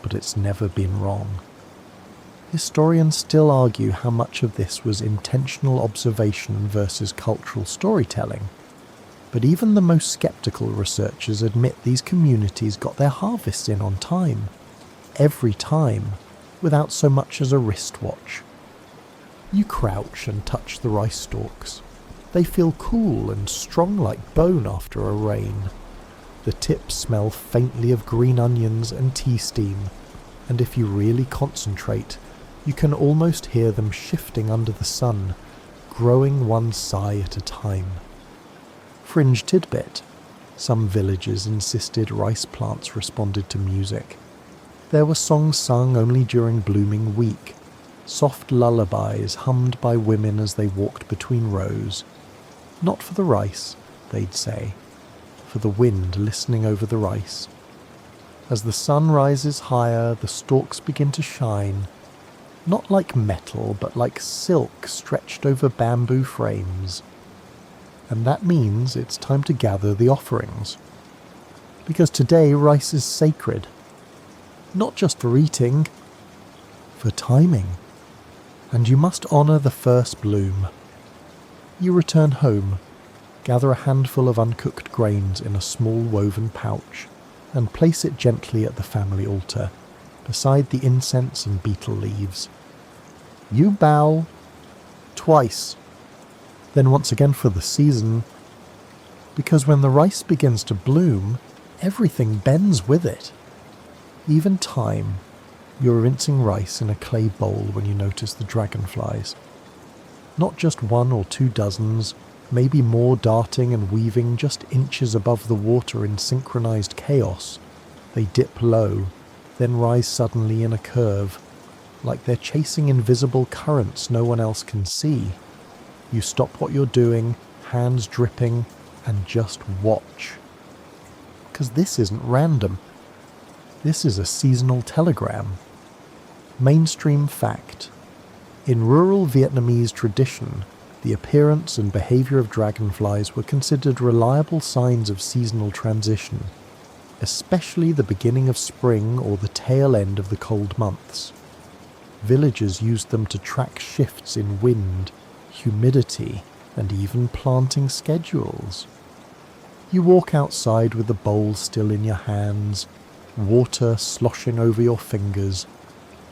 but it's never been wrong. Historians still argue how much of this was intentional observation versus cultural storytelling. But even the most skeptical researchers admit these communities got their harvests in on time. Every time, without so much as a wristwatch. You crouch and touch the rice stalks. They feel cool and strong like bone after a rain. The tips smell faintly of green onions and tea steam, and if you really concentrate, you can almost hear them shifting under the sun, growing one sigh at a time. Fringe tidbit. Some villages insisted rice plants responded to music. There were songs sung only during blooming week, soft lullabies hummed by women as they walked between rows. Not for the rice, they'd say, for the wind listening over the rice. As the sun rises higher, the stalks begin to shine, not like metal, but like silk stretched over bamboo frames. And that means it's time to gather the offerings. Because today rice is sacred. Not just for eating, for timing. And you must honour the first bloom. You return home, gather a handful of uncooked grains in a small woven pouch, and place it gently at the family altar, beside the incense and betel leaves. You bow twice, then once again for the season, because when the rice begins to bloom, everything bends with it. Even time. You're rinsing rice in a clay bowl when you notice the dragonflies. Not just 1 or 2 dozens, maybe more darting and weaving just inches above the water in synchronized chaos. They dip low, then rise suddenly in a curve, like they're chasing invisible currents no one else can see. You stop what you're doing, hands dripping, and just watch. 'Cause this isn't random. This is a seasonal telegram. Mainstream fact. In rural Vietnamese tradition, the appearance and behavior of dragonflies were considered reliable signs of seasonal transition, especially the beginning of spring or the tail end of the cold months. Villagers used them to track shifts in wind, humidity, and even planting schedules. You walk outside with the bowl still in your hands, water sloshing over your fingers.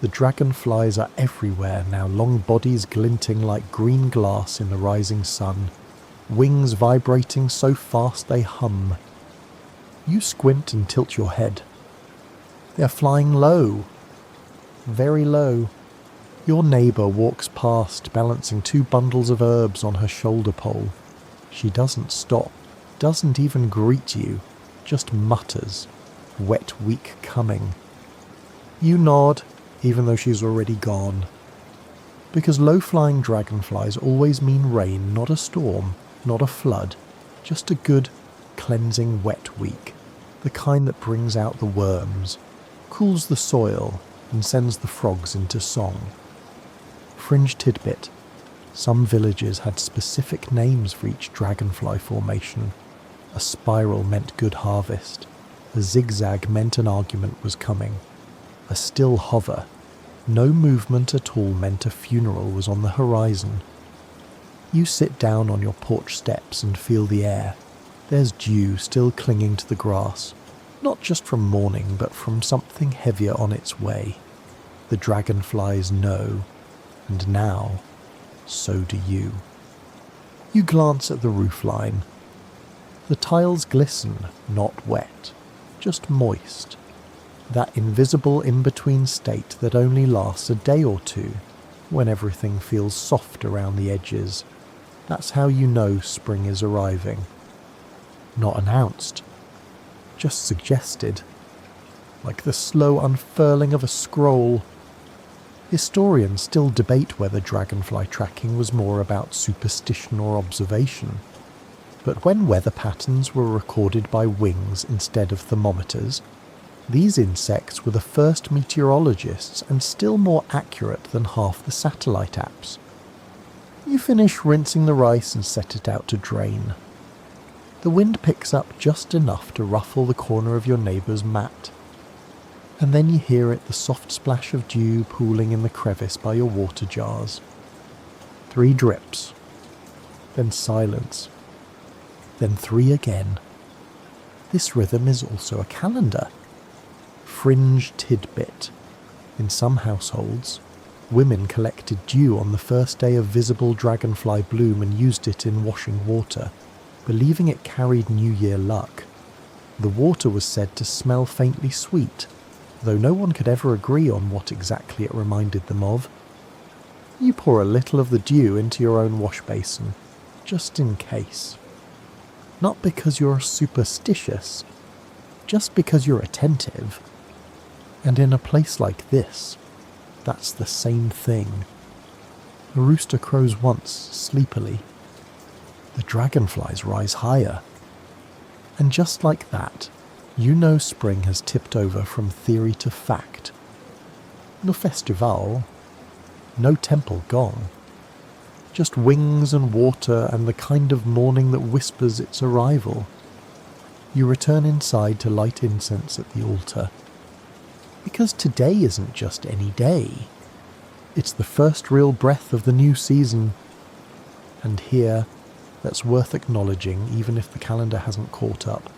The dragonflies are everywhere now, long bodies glinting like green glass in the rising sun, wings vibrating so fast they hum. You squint and tilt your head. They're flying low, very low. Your neighbour walks past, balancing 2 bundles of herbs on her shoulder pole. She doesn't stop, doesn't even greet you, just mutters, "Wet week coming." You nod, even though she's already gone. Because low-flying dragonflies always mean rain, not a storm, not a flood, just a good, cleansing wet week, the kind that brings out the worms, cools the soil, and sends the frogs into song. Fringe tidbit. Some villages had specific names for each dragonfly formation. A spiral meant good harvest. A zigzag meant an argument was coming. A still hover, no movement at all meant a funeral was on the horizon. You sit down on your porch steps and feel the air. There's dew still clinging to the grass, not just from morning but from something heavier on its way. The dragonflies know. And now, so do you. You glance at the roofline. The tiles glisten, not wet, just moist. That invisible in-between state that only lasts a day or two, when everything feels soft around the edges. That's how you know spring is arriving. Not announced, just suggested, like the slow unfurling of a scroll. Historians still debate whether dragonfly tracking was more about superstition or observation, but when weather patterns were recorded by wings instead of thermometers, these insects were the first meteorologists and still more accurate than half the satellite apps. You finish rinsing the rice and set it out to drain. The wind picks up just enough to ruffle the corner of your neighbour's mat. And then you hear it, the soft splash of dew pooling in the crevice by your water jars. 3 drips. Then silence. Then 3 again. This rhythm is also a calendar. Fringe tidbit. In some households, women collected dew on the first day of visible dragonfly bloom and used it in washing water, believing it carried New Year luck. The water was said to smell faintly sweet, though no one could ever agree on what exactly it reminded them of. You pour a little of the dew into your own wash basin, just in case. Not because you're superstitious, just because you're attentive. And in a place like this, that's the same thing. A rooster crows once, sleepily. The dragonflies rise higher. And just like that, you know spring has tipped over from theory to fact. No festival, no temple gone. Just wings and water and the kind of morning that whispers its arrival. You return inside to light incense at the altar. Because today isn't just any day. It's the first real breath of the new season. And here, that's worth acknowledging even if the calendar hasn't caught up.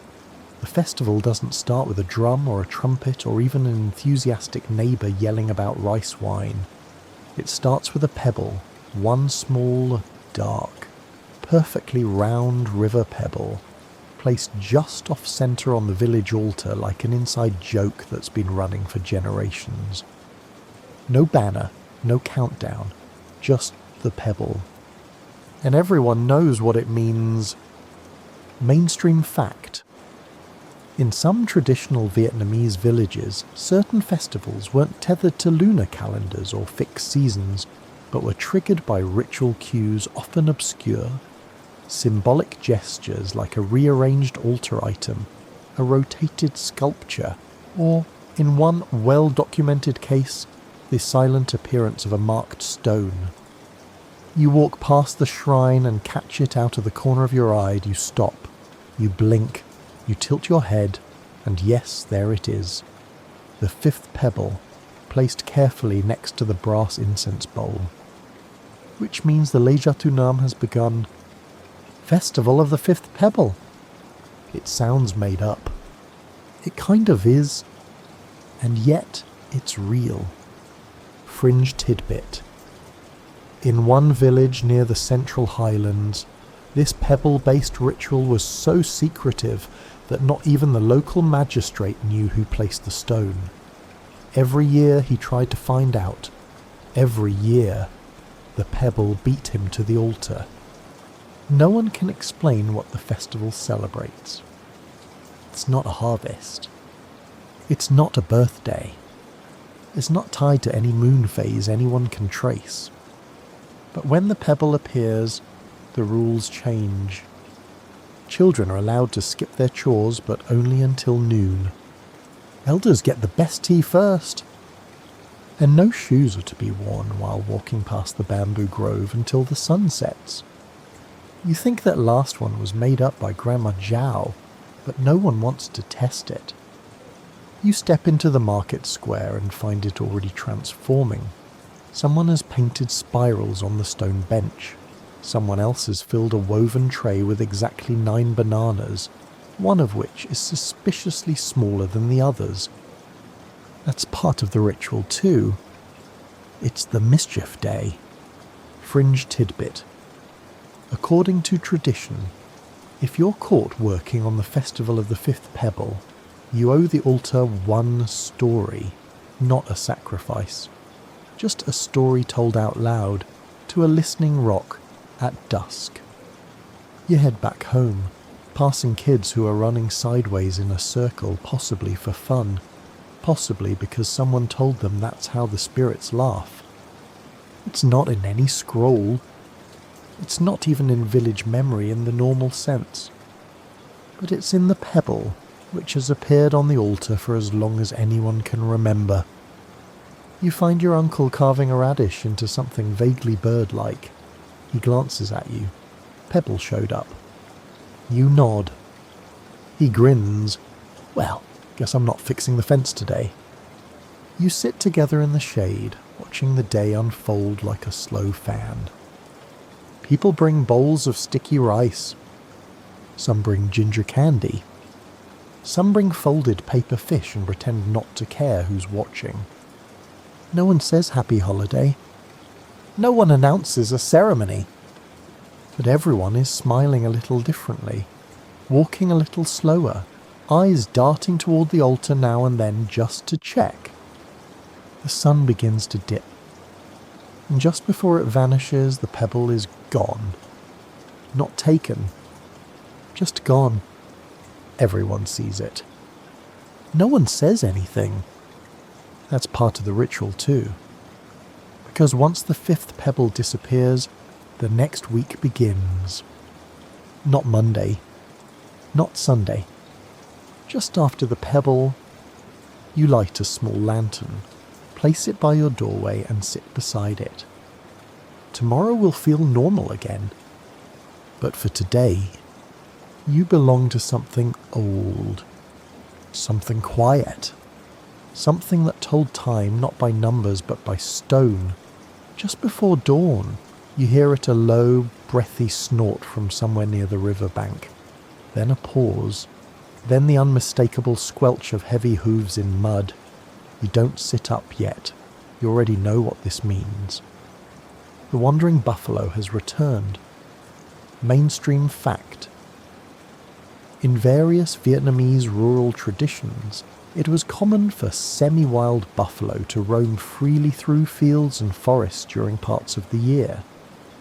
The festival doesn't start with a drum or a trumpet or even an enthusiastic neighbour yelling about rice wine. It starts with a pebble, one small, dark, perfectly round river pebble, placed just off-centre on the village altar like an inside joke that's been running for generations. No banner, no countdown, just the pebble. And everyone knows what it means. Mainstream fact. In some traditional Vietnamese villages, certain festivals weren't tethered to lunar calendars or fixed seasons, but were triggered by ritual cues often obscure. Symbolic gestures like a rearranged altar item, a rotated sculpture, or, in one well-documented case, the silent appearance of a marked stone. You walk past the shrine and catch it out of the corner of your eye. You stop, you blink, you tilt your head, and yes, there it is. The 5th pebble, placed carefully next to the brass incense bowl. Which means the Lejatunam has begun. Festival of the 5th pebble. It sounds made up. It kind of is. And yet, it's real. Fringe tidbit. In one village near the Central Highlands, this pebble-based ritual was so secretive that not even the local magistrate knew who placed the stone. Every year he tried to find out. Every year, the pebble beat him to the altar. No one can explain what the festival celebrates. It's not a harvest. It's not a birthday. It's not tied to any moon phase anyone can trace. But when the pebble appears, the rules change. Children are allowed to skip their chores, but only until noon. Elders get the best tea first. And no shoes are to be worn while walking past the bamboo grove until the sun sets. You think that last one was made up by Grandma Zhao, but no one wants to test it. You step into the market square and find it already transforming. Someone has painted spirals on the stone bench. Someone else has filled a woven tray with exactly 9 bananas, one of which is suspiciously smaller than the others. That's part of the ritual too. It's the mischief day. Fringe tidbit. According to tradition, if you're caught working on the festival of the fifth pebble, you owe the altar one story, not a sacrifice. Just a story told out loud to a listening rock at dusk. You head back home, passing kids who are running sideways in a circle, possibly for fun, possibly because someone told them that's how the spirits laugh. It's not in any scroll. It's not even in village memory in the normal sense. But it's in the pebble, which has appeared on the altar for as long as anyone can remember. You find your uncle carving a radish into something vaguely bird-like. He glances at you. Pebble showed up. You nod. He grins. Well, guess I'm not fixing the fence today. You sit together in the shade, watching the day unfold like a slow fan. People bring bowls of sticky rice. Some bring ginger candy. Some bring folded paper fish and pretend not to care who's watching. No one says happy holiday. No one announces a ceremony. But everyone is smiling a little differently, walking a little slower, eyes darting toward the altar now and then just to check. The sun begins to dip, and just before it vanishes, the pebble is gone. Not taken, just gone. Everyone sees it. No one says anything. That's part of the ritual too. Because once the fifth pebble disappears, the next week begins. Not Monday, not Sunday. Just after the pebble, you light a small lantern, place it by your doorway and sit beside it. Tomorrow will feel normal again. But for today, you belong to something old, something quiet, something that told time not by numbers but by stone. Just before dawn, you hear it a low, breathy snort from somewhere near the riverbank. Then a pause. Then the unmistakable squelch of heavy hooves in mud. You don't sit up yet. You already know what this means. The wandering buffalo has returned. Mainstream fact. In various Vietnamese rural traditions, it was common for semi-wild buffalo to roam freely through fields and forests during parts of the year.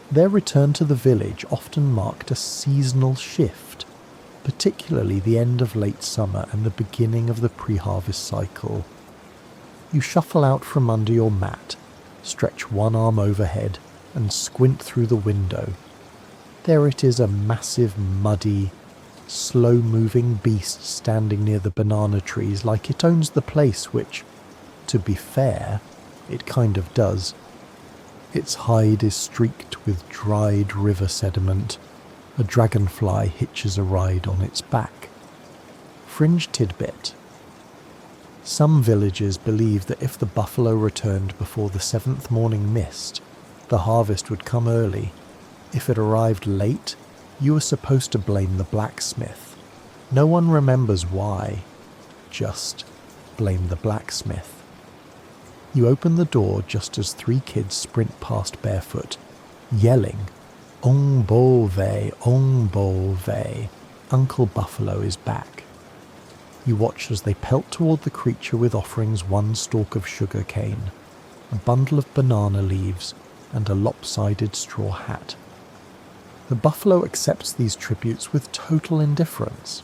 Their return to the village often marked a seasonal shift, particularly the end of late summer and the beginning of the pre-harvest cycle. You shuffle out from under your mat, stretch one arm overhead, and squint through the window. There it is, a massive, muddy, slow-moving beast standing near the banana trees like it owns the place, which, to be fair, it kind of does. Its hide is streaked with dried river sediment. A dragonfly hitches a ride on its back. Fringe tidbit. Some villagers believe that if the buffalo returned before the 7th morning mist, the harvest would come early. If it arrived late, you were supposed to blame the blacksmith. No one remembers why. Just blame the blacksmith. You open the door just as 3 kids sprint past barefoot, yelling, "Ong bo vey, ong bo vey. Uncle Buffalo is back." You watch as they pelt toward the creature with offerings, 1 stalk of sugar cane, a bundle of banana leaves, and a lopsided straw hat. The buffalo accepts these tributes with total indifference.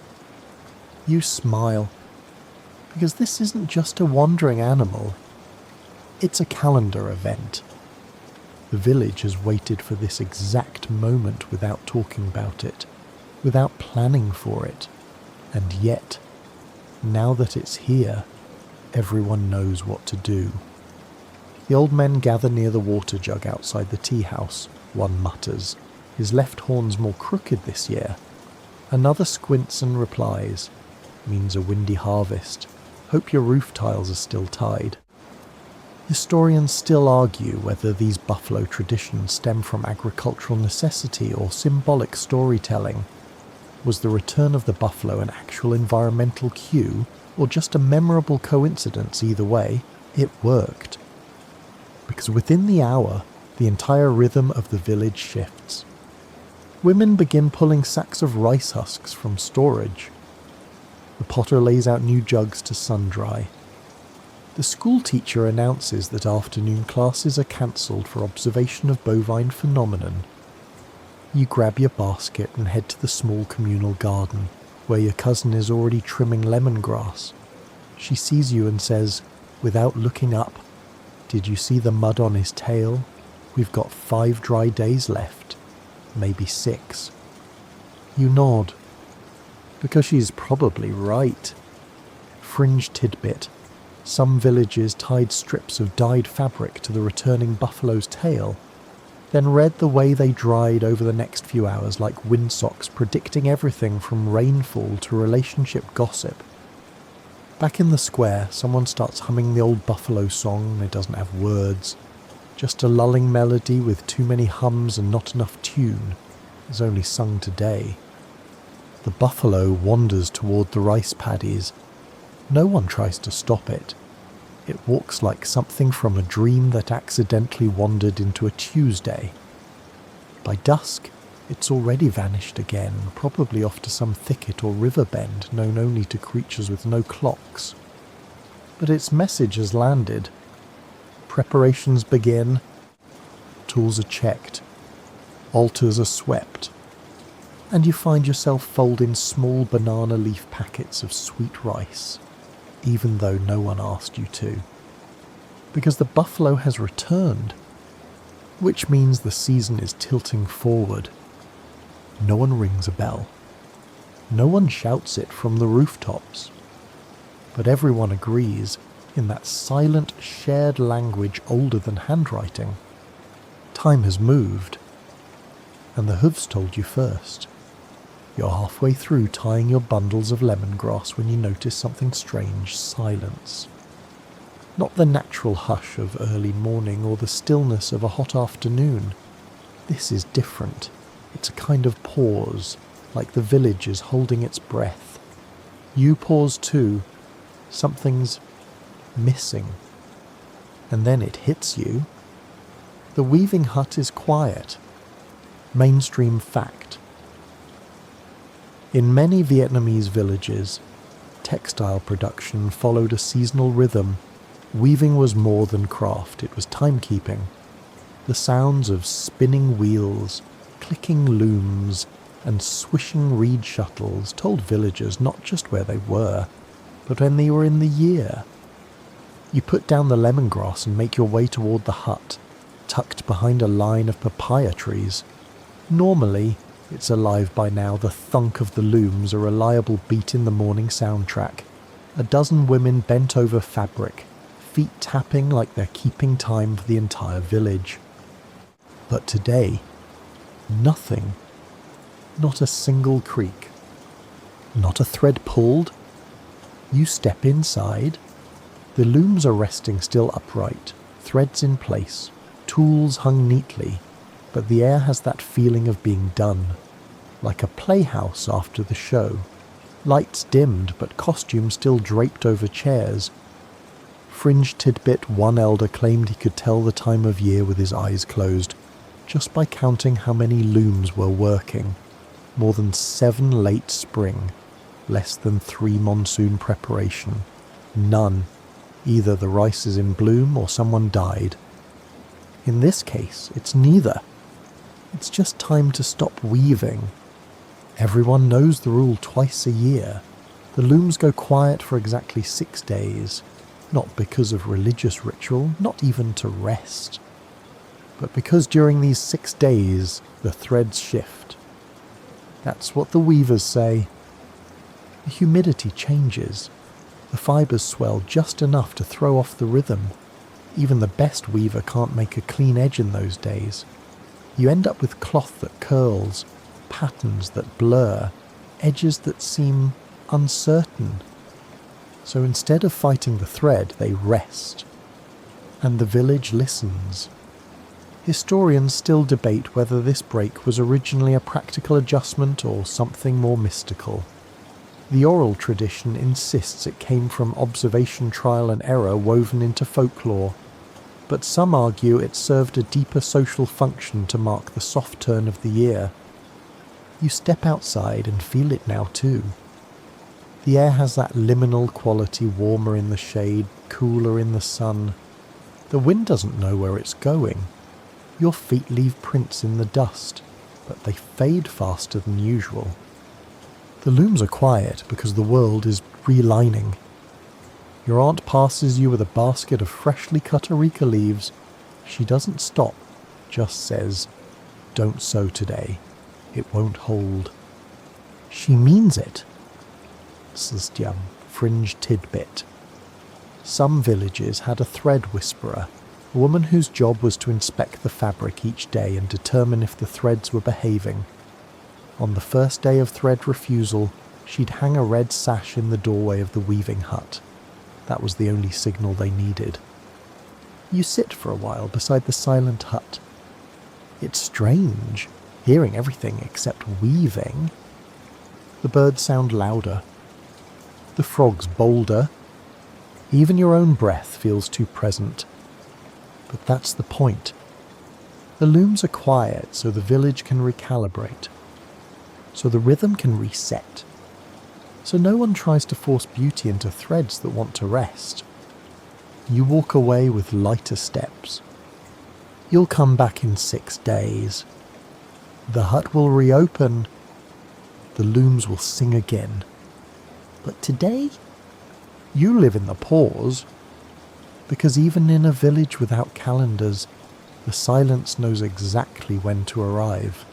You smile, because this isn't just a wandering animal. It's a calendar event. The village has waited for this exact moment without talking about it, without planning for it, and yet, now that it's here, everyone knows what to do. The old men gather near the water jug outside the tea house. One mutters, "His left horn's more crooked this year." Another squints and replies, "Means a windy harvest. Hope your roof tiles are still tied." Historians still argue whether these buffalo traditions stem from agricultural necessity or symbolic storytelling. Was the return of the buffalo an actual environmental cue, or just a memorable coincidence? Either way, it worked. because within the hour, the entire rhythm of the village shifts. Women begin pulling sacks of rice husks from storage. The potter lays out new jugs to sun-dry. The school teacher announces that afternoon classes are cancelled for observation of bovine phenomenon. You grab your basket and head to the small communal garden, where your cousin is already trimming lemongrass. She sees you and says, without looking up, "Did you see the mud on his tail? We've got 5 dry days left. Maybe 6. You nod, because she's probably right. Fringe tidbit. Some villages tied strips of dyed fabric to the returning buffalo's tail, then read the way they dried over the next few hours like windsocks predicting everything from rainfall to relationship gossip. Back in the square, someone starts humming the old buffalo song. It doesn't have words, just a lulling melody with too many hums and not enough tune. It's only sung today. The buffalo wanders toward the rice paddies. No one tries to stop it. It walks like something from a dream that accidentally wandered into a Tuesday. By dusk, it's already vanished again, probably off to some thicket or river bend known only to creatures with no clocks. But its message has landed. Preparations begin. Tools are checked. Altars are swept. And you find yourself folding small banana leaf packets of sweet rice, even though no one asked you to. Because the buffalo has returned, which means the season is tilting forward. No one rings a bell. No one shouts it from the rooftops. But everyone agrees, in that silent, shared language older than handwriting. Time has moved, and the hooves told you first. You're halfway through tying your bundles of lemongrass when you notice something strange: silence. Not the natural hush of early morning or the stillness of a hot afternoon. This is different. It's a kind of pause, like the village is holding its breath. You pause too. Something's missing. And then it hits you. The weaving hut is quiet. Mainstream fact. In many Vietnamese villages, textile production followed a seasonal rhythm. Weaving was more than craft, it was timekeeping. The sounds of spinning wheels, clicking looms, and swishing reed shuttles told villagers not just where they were, but when they were in the year. You put down the lemongrass and make your way toward the hut, tucked behind a line of papaya trees. Normally, it's alive by now. The thunk of the looms, a reliable beat in the morning soundtrack. A dozen women bent over fabric, feet tapping like they're keeping time for the entire village. But today, nothing. Not a single creak. Not a thread pulled. You step inside. The looms are resting still upright, threads in place, tools hung neatly, but the air has that feeling of being done, like a playhouse after the show. Lights dimmed, but costumes still draped over chairs. Fringe tidbit, one elder claimed he could tell the time of year with his eyes closed, just by counting how many looms were working. More than 7 late spring, less than 3 monsoon preparation. None. Either the rice is in bloom or someone died. In this case, it's neither. It's just time to stop weaving. Everyone knows the rule twice a year. The looms go quiet for exactly 6 days, not because of religious ritual, not even to rest, but because during these 6 days the threads shift. That's what the weavers say. The humidity changes. The fibres swell just enough to throw off the rhythm. Even the best weaver can't make a clean edge in those days. You end up with cloth that curls, patterns that blur, edges that seem uncertain. So instead of fighting the thread, they rest. And the village listens. Historians still debate whether this break was originally a practical adjustment or something more mystical. The oral tradition insists it came from observation, trial and error woven into folklore. but some argue it served a deeper social function to mark the soft turn of the year. You step outside and feel it now too. The air has that liminal quality, warmer in the shade, cooler in the sun. The wind doesn't know where it's going. Your feet leave prints in the dust, but they fade faster than usual. The looms are quiet because the world is relining. Your aunt passes you with a basket of freshly cut areca leaves. She doesn't stop, just says, "Don't sew today. It won't hold." She means it. Sljam, fringe tidbit. Some villages had a thread whisperer, a woman whose job was to inspect the fabric each day and determine if the threads were behaving. On the first day of thread refusal, she'd hang a red sash in the doorway of the weaving hut. That was the only signal they needed. You sit for a while beside the silent hut. It's strange, hearing everything except weaving. The birds sound louder. The frogs bolder. Even your own breath feels too present. But that's the point. The looms are quiet so the village can recalibrate. So the rhythm can reset. So no one tries to force beauty into threads that want to rest. You walk away with lighter steps. You'll come back in 6 days. The hut will reopen. The looms will sing again. But today, you live in the pause. Because even in a village without calendars, the silence knows exactly when to arrive.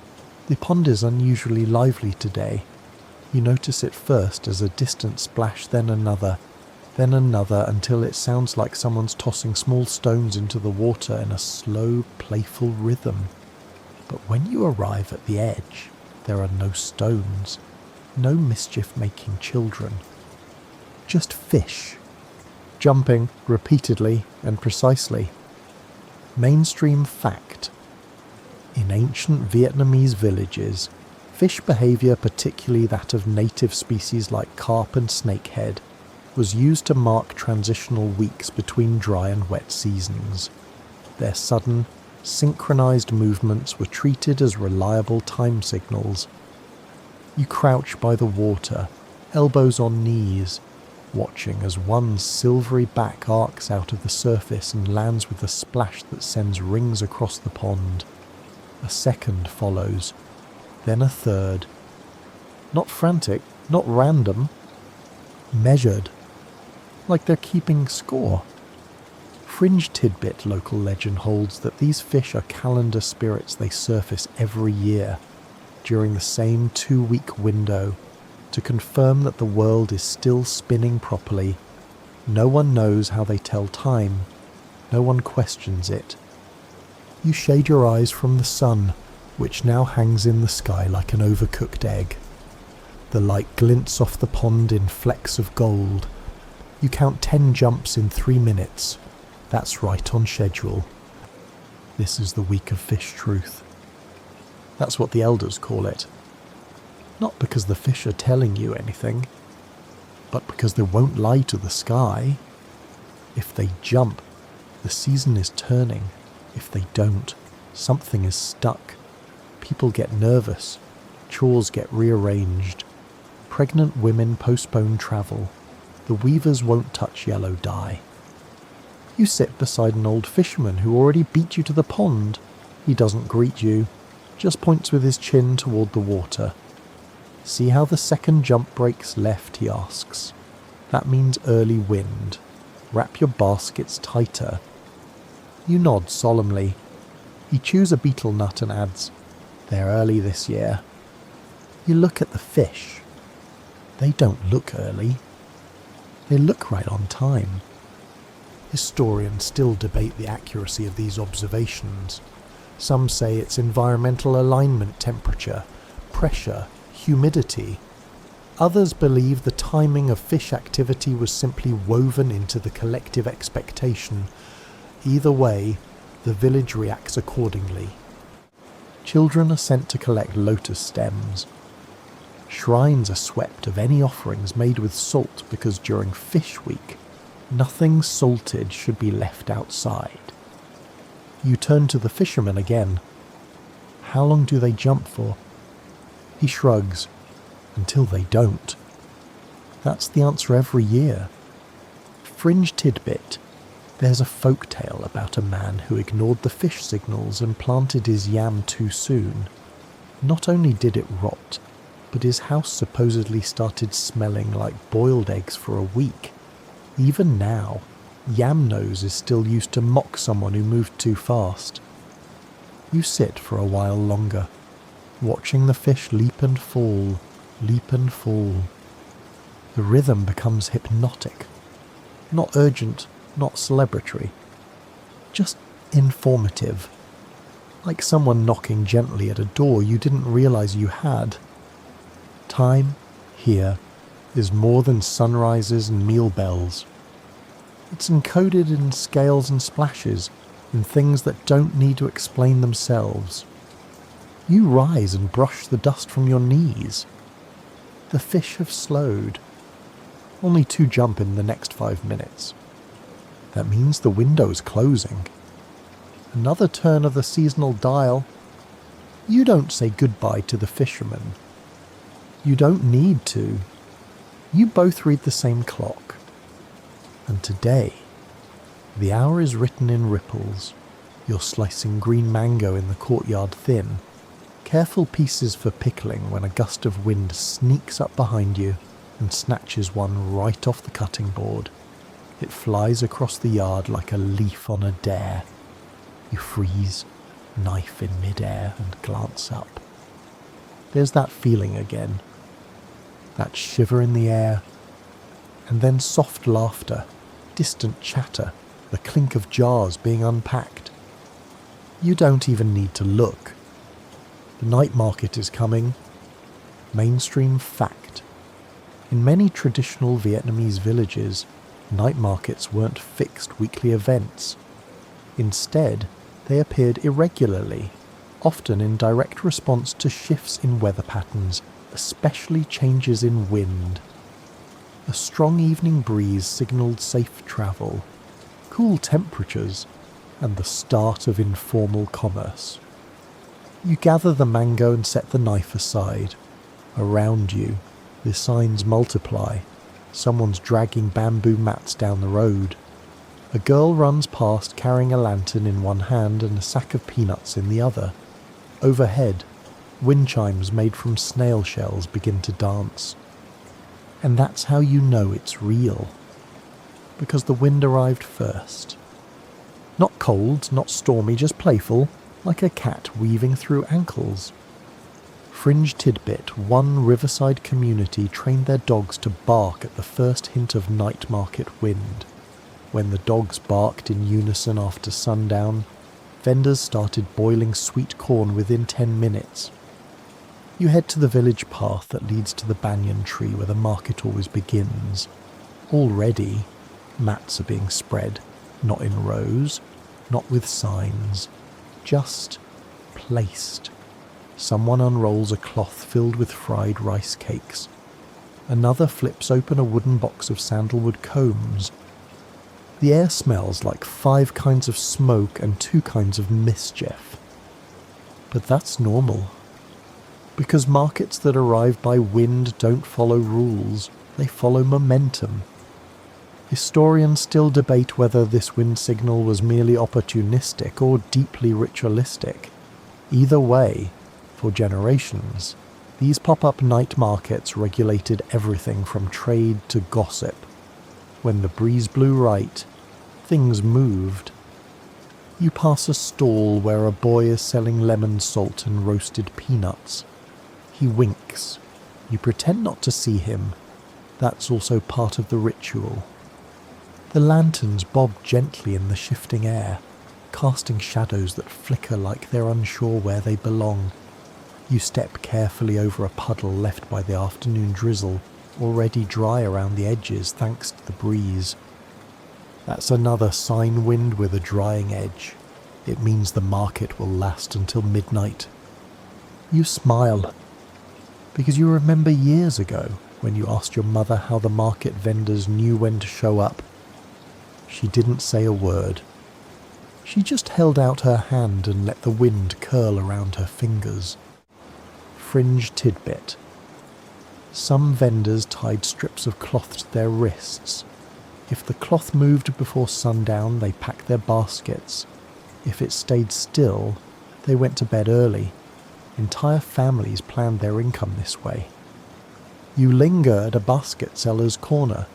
The pond is unusually lively today. You notice it first as a distant splash, then another, until it sounds like someone's tossing small stones into the water in a slow, playful rhythm. But when you arrive at the edge, there are no stones, no mischief-making children. Just fish, jumping repeatedly and precisely. Mainstream fact. In ancient Vietnamese villages, fish behaviour, particularly that of native species like carp and snakehead, was used to mark transitional weeks between dry and wet seasons. Their sudden, synchronised movements were treated as reliable time signals. You crouch by the water, elbows on knees, watching as one silvery back arcs out of the surface and lands with a splash that sends rings across the pond. A second follows, then a third. Not frantic, not random. Measured. Like they're keeping score. Fringe tidbit local legend holds that these fish are calendar spirits. They surface every year, during the same 2-week window, to confirm that the world is still spinning properly. No one knows how they tell time. No one questions it. You shade your eyes from the sun, which now hangs in the sky like an overcooked egg. The light glints off the pond in flecks of gold. You count 10 jumps in 3 minutes. That's right on schedule. This is the week of fish truth. That's what the elders call it. Not because the fish are telling you anything, but because they won't lie to the sky. If they jump, the season is turning. If they don't, something is stuck. People get nervous. Chores get rearranged. Pregnant women postpone travel. The weavers won't touch yellow dye. You sit beside an old fisherman who already beat you to the pond. He doesn't greet you, just points with his chin toward the water. See how the second jump breaks left, he asks. That means early wind. Wrap your baskets tighter. You nod solemnly. He chews a betel nut and adds, "They're early this year." You look at the fish. They don't look early. They look right on time. Historians still debate the accuracy of these observations. Some say it's environmental alignment, temperature, pressure, humidity. Others believe the timing of fish activity was simply woven into the collective expectation. Either way, the village reacts accordingly. Children are sent to collect lotus stems. Shrines are swept of any offerings made with salt because during Fish Week, nothing salted should be left outside. You turn to the fisherman again. How long do they jump for? He shrugs. Until they don't. That's the answer every year. Fringe tidbit. There's a folk tale about a man who ignored the fish signals and planted his yam too soon. Not only did it rot, but his house supposedly started smelling like boiled eggs for a week. Even now, Yam Nose is still used to mock someone who moved too fast. You sit for a while longer, watching the fish leap and fall, leap and fall. The rhythm becomes hypnotic. Not urgent, not celebratory. Just informative. Like someone knocking gently at a door you didn't realize you had. Time, here, is more than sunrises and meal bells. It's encoded in scales and splashes, in things that don't need to explain themselves. You rise and brush the dust from your knees. The fish have slowed. Only 2 jump in the next 5 minutes. That means the window's closing. Another turn of the seasonal dial. You don't say goodbye to the fisherman. You don't need to. You both read the same clock. And today, the hour is written in ripples. You're slicing green mango in the courtyard thin. Careful pieces for pickling when a gust of wind sneaks up behind you and snatches one right off the cutting board. It flies across the yard like a leaf on a dare. You freeze, knife in midair, and glance up. There's that feeling again. That shiver in the air. And then soft laughter, distant chatter, the clink of jars being unpacked. You don't even need to look. The night market is coming. Mainstream fact. In many traditional Vietnamese villages, night markets weren't fixed weekly events. Instead, they appeared irregularly, often in direct response to shifts in weather patterns, especially changes in wind. A strong evening breeze signalled safe travel, cool temperatures, and the start of informal commerce. You gather the mango and set the knife aside. Around you, the signs multiply. Someone's dragging bamboo mats down the road. A girl runs past carrying a lantern in one hand and a sack of peanuts in the other. Overhead, wind chimes made from snail shells begin to dance. And that's how you know it's real. Because the wind arrived first. Not cold, not stormy, just playful, like a cat weaving through ankles. Fringe tidbit, one riverside community trained their dogs to bark at the first hint of night market wind. When the dogs barked in unison after sundown, vendors started boiling sweet corn within 10 minutes. You head to the village path that leads to the banyan tree where the market always begins. Already, mats are being spread, not in rows, not with signs, just placed. Someone unrolls a cloth filled with fried rice cakes. Another flips open a wooden box of sandalwood combs. The air smells like 5 kinds of smoke and 2 kinds of mischief. But that's normal. Because markets that arrive by wind don't follow rules, they follow momentum. Historians still debate whether this wind signal was merely opportunistic or deeply ritualistic. Either way, for generations, these pop-up night markets regulated everything from trade to gossip. When the breeze blew right, things moved. You pass a stall where a boy is selling lemon salt and roasted peanuts. He winks. You pretend not to see him. That's also part of the ritual. The lanterns bob gently in the shifting air, casting shadows that flicker like they're unsure where they belong. You step carefully over a puddle left by the afternoon drizzle, already dry around the edges thanks to the breeze. That's another sine wind with a drying edge. It means the market will last until midnight. You smile, because you remember years ago when you asked your mother how the market vendors knew when to show up. She didn't say a word. She just held out her hand and let the wind curl around her fingers. Fringe tidbit. Some vendors tied strips of cloth to their wrists. If the cloth moved before sundown, they packed their baskets. If it stayed still, they went to bed early. Entire families planned their income this way. You linger at a basket seller's corner.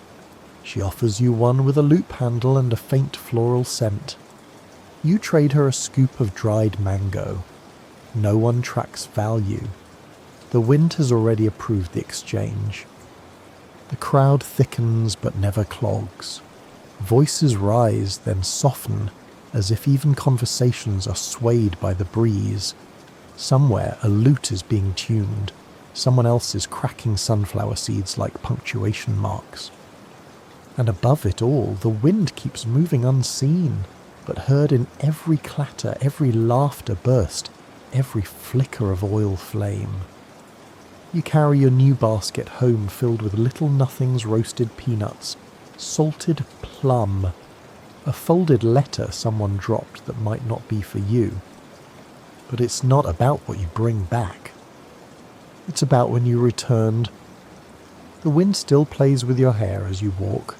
She offers you one with a loop handle and a faint floral scent. You trade her a scoop of dried mango. No one tracks value. The wind has already approved the exchange. The crowd thickens but never clogs. Voices rise, then soften, as if even conversations are swayed by the breeze. Somewhere a lute is being tuned. Someone else is cracking sunflower seeds like punctuation marks. And above it all, the wind keeps moving unseen, but heard in every clatter, every laughter burst, every flicker of oil flame. You carry your new basket home filled with little nothings roasted peanuts, salted plum, a folded letter someone dropped that might not be for you. But it's not about what you bring back. It's about when you returned. The wind still plays with your hair as you walk.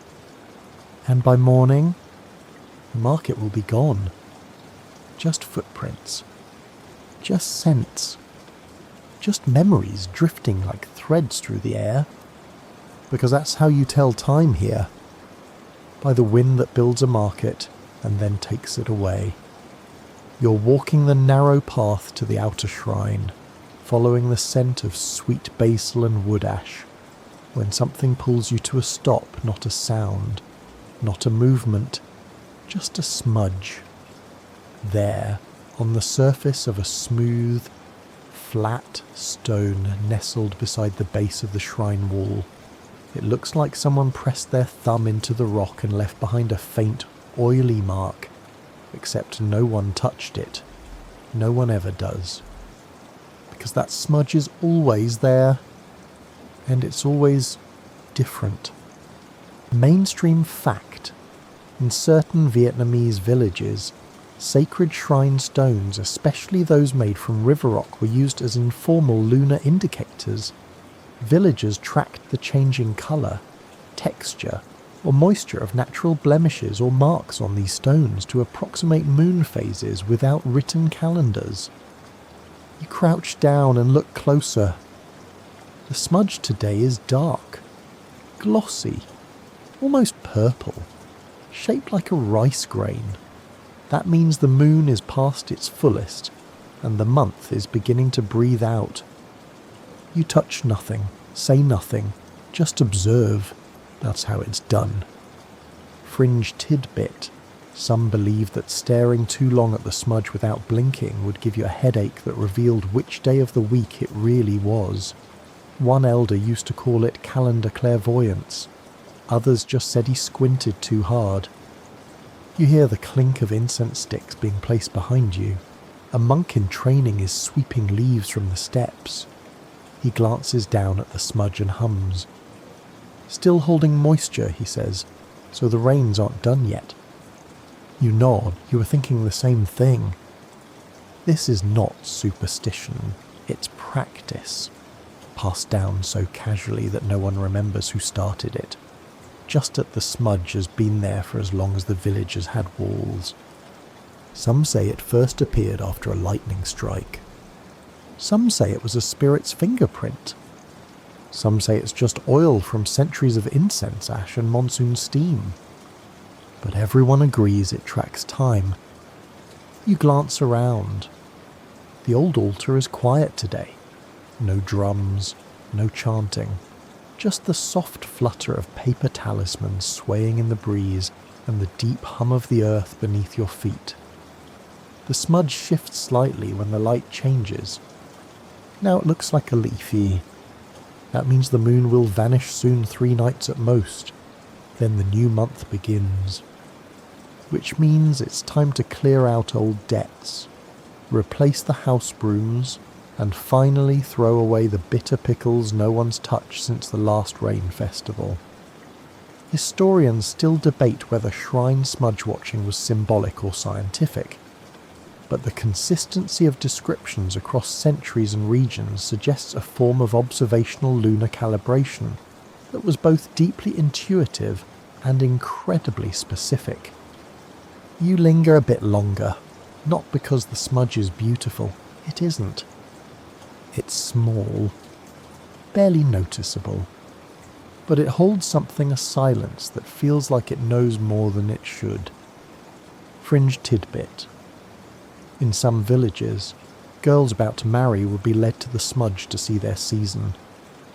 And by morning, the market will be gone. Just footprints. Just scents. Just memories drifting like threads through the air. Because that's how you tell time here. By the wind that builds a market and then takes it away. You're walking the narrow path to the outer shrine, following the scent of sweet basil and wood ash, when something pulls you to a stop, not a sound, not a movement, just a smudge. There, on the surface of a smooth, flat stone nestled beside the base of the shrine wall, it looks like someone pressed their thumb into the rock and left behind a faint, oily mark, except no one touched it. No one ever does. Because that smudge is always there, and it's always different. Mainstream fact: in certain Vietnamese villages, sacred shrine stones, especially those made from river rock, were used as informal lunar indicators. Villagers tracked the changing colour, texture, or moisture of natural blemishes or marks on these stones to approximate moon phases without written calendars. You crouch down and look closer. The smudge today is dark, glossy, almost purple, shaped like a rice grain. That means the moon is past its fullest, and the month is beginning to breathe out. You touch nothing, say nothing, just observe. That's how it's done. Fringe tidbit: some believe that staring too long at the smudge without blinking would give you a headache that revealed which day of the week it really was. One elder used to call it calendar clairvoyance. Others just said he squinted too hard. You hear the clink of incense sticks being placed behind you. A monk in training is sweeping leaves from the steps. He glances down at the smudge and hums. Still holding moisture, he says, so the rains aren't done yet. You nod, you were thinking the same thing. This is not superstition, it's practice, passed down so casually that no one remembers who started it. Just that the smudge has been there for as long as the village has had walls. Some say it first appeared after a lightning strike. Some say it was a spirit's fingerprint. Some say it's just oil from centuries of incense ash and monsoon steam. But everyone agrees it tracks time. You glance around. The old altar is quiet today. No drums, no chanting. Just the soft flutter of paper talismans swaying in the breeze and the deep hum of the earth beneath your feet. The smudge shifts slightly when the light changes. Now it looks like a leafy. That means the moon will vanish soon, 3 nights at most. Then the new month begins. Which means it's time to clear out old debts, replace the house brooms, and finally throw away the bitter pickles no one's touched since the last rain festival. Historians still debate whether shrine smudge watching was symbolic or scientific, but the consistency of descriptions across centuries and regions suggests a form of observational lunar calibration that was both deeply intuitive and incredibly specific. You linger a bit longer, not because the smudge is beautiful, it isn't. It's small, barely noticeable, but it holds something a silence that feels like it knows more than it should. Fringe tidbit. In some villages, girls about to marry would be led to the smudge to see their season.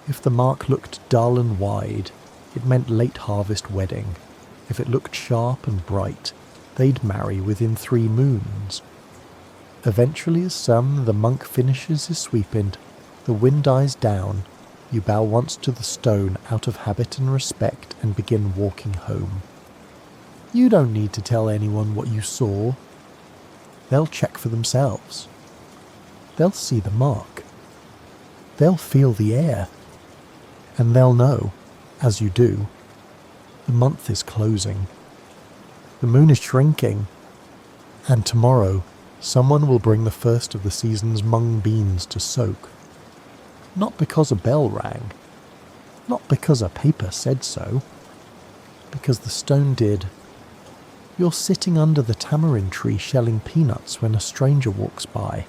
If the mark looked dull and wide, it meant late harvest wedding. If it looked sharp and bright, they'd marry within 3 moons. Eventually, as the monk finishes his sweeping, the wind dies down, you bow once to the stone out of habit and respect and begin walking home. You don't need to tell anyone what you saw. They'll check for themselves. They'll see the mark. They'll feel the air. And they'll know, as you do, the month is closing. The moon is shrinking. And tomorrow, someone will bring the first of the season's mung beans to soak. Not because a bell rang. Not because a paper said so. Because the stone did. You're sitting under the tamarind tree shelling peanuts when a stranger walks by,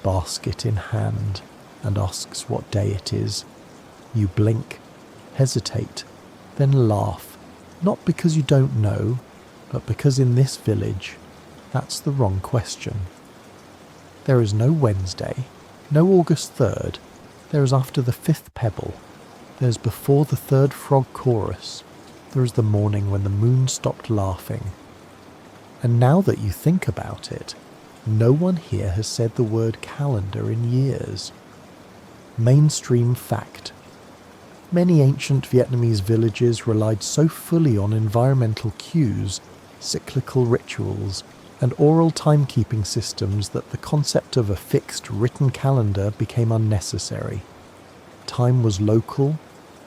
basket in hand, and asks what day it is. You blink, hesitate, then laugh, not because you don't know, but because in this village, that's the wrong question. There is no Wednesday, no August 3rd, there is after the 5th pebble, there's before the 3rd frog chorus, there is the morning when the moon stopped laughing. And now that you think about it, no one here has said the word calendar in years. Mainstream fact. Many ancient Vietnamese villages relied so fully on environmental cues, cyclical rituals, and oral timekeeping systems that the concept of a fixed written calendar became unnecessary. Time was local,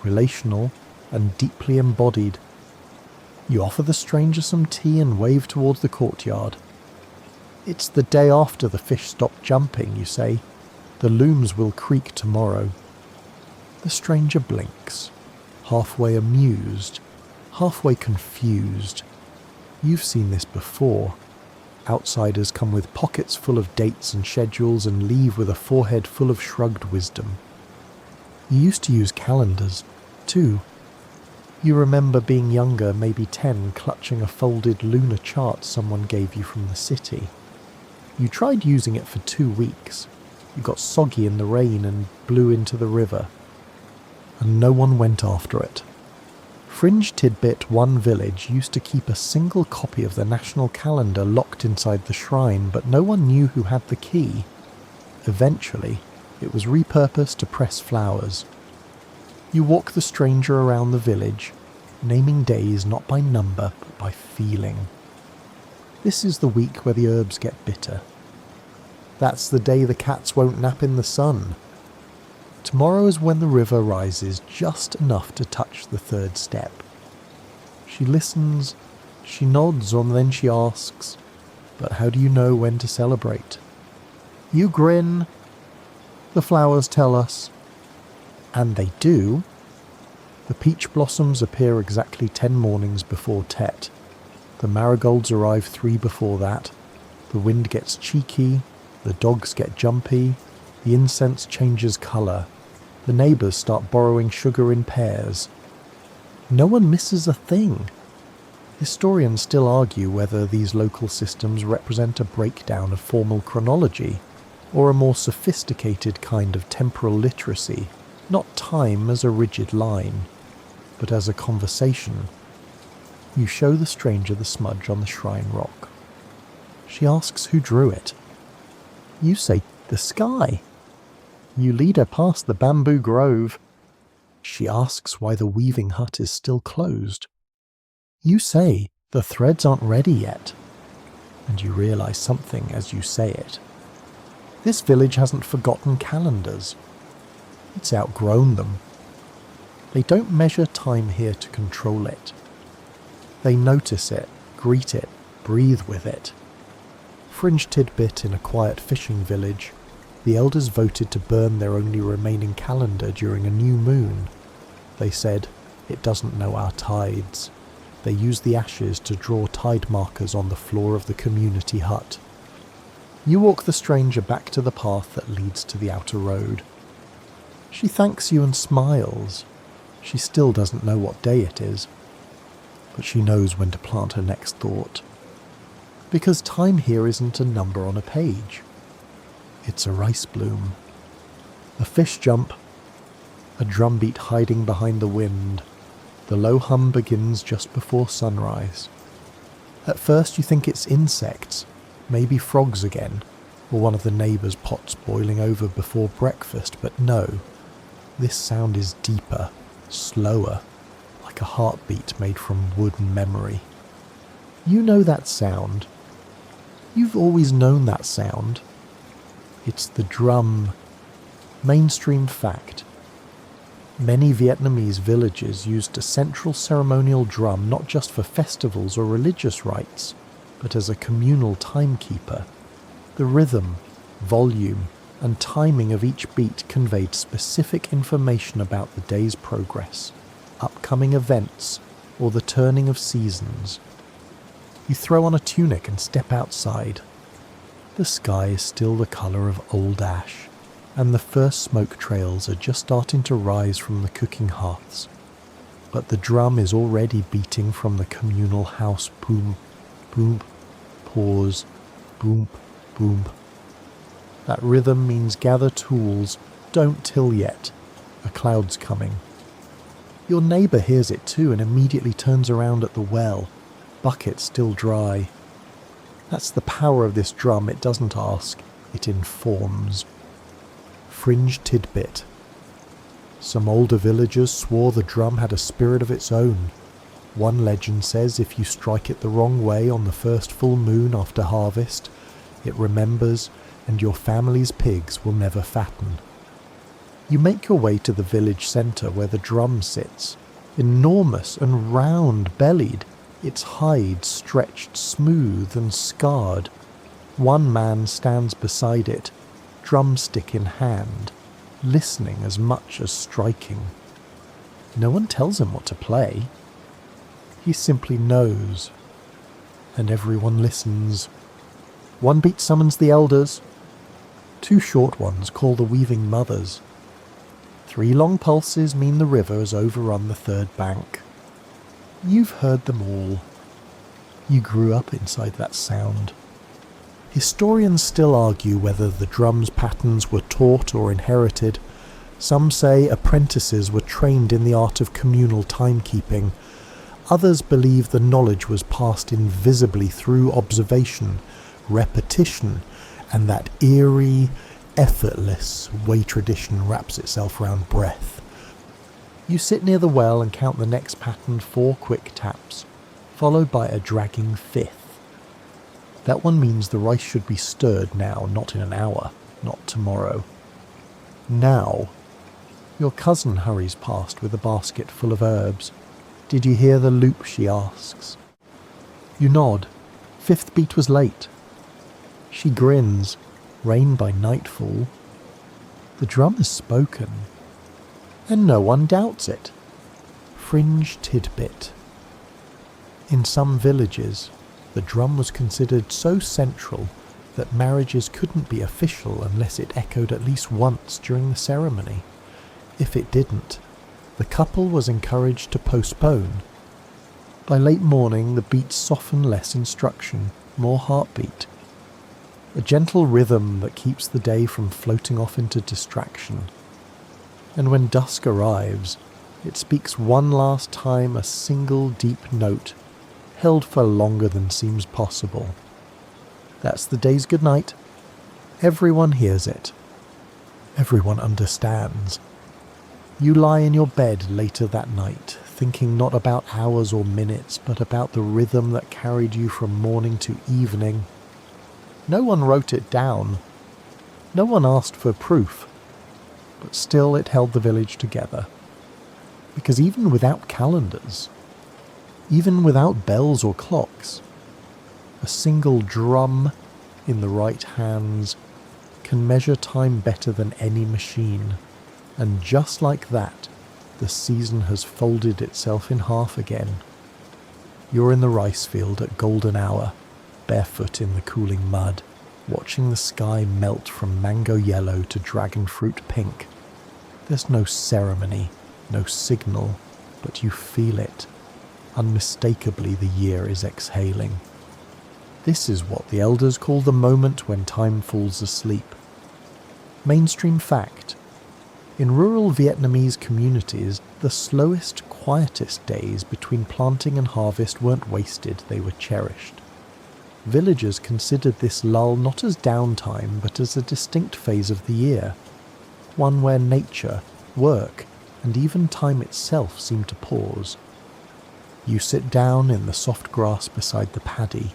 relational, and deeply embodied. You offer the stranger some tea and wave towards the courtyard. It's the day after the fish stop jumping, you say. The looms will creak tomorrow. The stranger blinks, halfway amused, halfway confused. You've seen this before. Outsiders come with pockets full of dates and schedules and leave with a forehead full of shrugged wisdom. You used to use calendars, too. You remember being younger, maybe 10, clutching a folded lunar chart someone gave you from the city. You tried using it for 2 weeks. You got soggy in the rain and blew into the river. And no one went after it. Fringe tidbit, one village used to keep a single copy of the national calendar locked inside the shrine, but no one knew who had the key. Eventually, it was repurposed to press flowers. You walk the stranger around the village, naming days not by number, but by feeling. This is the week where the herbs get bitter. That's the day the cats won't nap in the sun. Tomorrow is when the river rises just enough to touch the 3rd step. She listens, she nods, and then she asks, "But how do you know when to celebrate?" You grin. The flowers tell us. And they do. The peach blossoms appear exactly 10 mornings before Tet. The marigolds arrive 3 before that. The wind gets cheeky, the dogs get jumpy, the incense changes colour. The neighbours start borrowing sugar in pairs. No one misses a thing. Historians still argue whether these local systems represent a breakdown of formal chronology, or a more sophisticated kind of temporal literacy, not time as a rigid line, but as a conversation. You show the stranger the smudge on the shrine rock. She asks who drew it. You say, "The sky." You lead her past the bamboo grove. She asks why the weaving hut is still closed. You say, "The threads aren't ready yet." And you realise something as you say it. This village hasn't forgotten calendars. It's outgrown them. They don't measure time here to control it. They notice it, greet it, breathe with it. Fringe tidbit in a quiet fishing village. The elders voted to burn their only remaining calendar during a new moon. They said, it doesn't know our tides. They use the ashes to draw tide markers on the floor of the community hut. You walk the stranger back to the path that leads to the outer road. She thanks you and smiles. She still doesn't know what day it is, but she knows when to plant her next thought. Because time here isn't a number on a page. It's a rice bloom. A fish jump. A drumbeat hiding behind the wind. The low hum begins just before sunrise. At first you think it's insects, maybe frogs again, or one of the neighbours' pots boiling over before breakfast, but no. This sound is deeper, slower, like a heartbeat made from wood and memory. You know that sound. You've always known that sound. It's the drum. Mainstream fact. Many Vietnamese villages used a central ceremonial drum not just for festivals or religious rites, but as a communal timekeeper. The rhythm, volume, and timing of each beat conveyed specific information about the day's progress, upcoming events, or the turning of seasons. You throw on a tunic and step outside. The sky is still the colour of old ash, and the first smoke trails are just starting to rise from the cooking hearths. But the drum is already beating from the communal house. Boom, boom, pause, boom, boom. That rhythm means gather tools, don't till yet. A cloud's coming. Your neighbour hears it too and immediately turns around at the well, bucket still dry. That's the power of this drum. It doesn't ask, it informs. Fringe tidbit. Some older villagers swore the drum had a spirit of its own. One legend says if you strike it the wrong way on the first full moon after harvest, it remembers and your family's pigs will never fatten. You make your way to the village centre where the drum sits, enormous and round-bellied, its hide stretched smooth and scarred. One man stands beside it, drumstick in hand, listening as much as striking. No one tells him what to play. He simply knows, and everyone listens. One beat summons the elders. 2 short ones call the weaving mothers. 3 long pulses mean the river has overrun the 3rd bank. You've heard them all. You grew up inside that sound. Historians still argue whether the drum's patterns were taught or inherited. Some say apprentices were trained in the art of communal timekeeping. Others believe the knowledge was passed invisibly through observation, repetition, and that eerie, effortless way tradition wraps itself round breath. You sit near the well and count the next pattern 4 quick taps, followed by a dragging 5th. That one means the rice should be stirred now, not in an hour, not tomorrow. Now. Your cousin hurries past with a basket full of herbs. Did you hear the loop, she asks. You nod. 5th beat was late. She grins. Rain by nightfall. The drum has spoken. And no one doubts it. Fringe tidbit. In some villages, the drum was considered so central that marriages couldn't be official unless it echoed at least once during the ceremony. If it didn't, the couple was encouraged to postpone. By late morning, the beats soften less instruction, more heartbeat. A gentle rhythm that keeps the day from floating off into distraction. And when dusk arrives, it speaks one last time a single deep note, held for longer than seems possible. That's the day's goodnight. Everyone hears it. Everyone understands. You lie in your bed later that night, thinking not about hours or minutes, but about the rhythm that carried you from morning to evening. No one wrote it down. No one asked for proof. But still it held the village together. Because even without calendars, even without bells or clocks. A single drum in the right hands can measure time better than any machine, and just like that, the season has folded itself in half again. You're in the rice field at golden hour, barefoot in the cooling mud, watching the sky melt from mango yellow to dragon fruit pink. There's no ceremony, no signal, but you feel it. Unmistakably, the year is exhaling. This is what the elders call the moment when time falls asleep. Mainstream fact: in rural Vietnamese communities, the slowest, quietest days between planting and harvest weren't wasted, they were cherished. Villagers considered this lull not as downtime, but as a distinct phase of the year, one where nature, work, and even time itself seemed to pause. You sit down in the soft grass beside the paddy,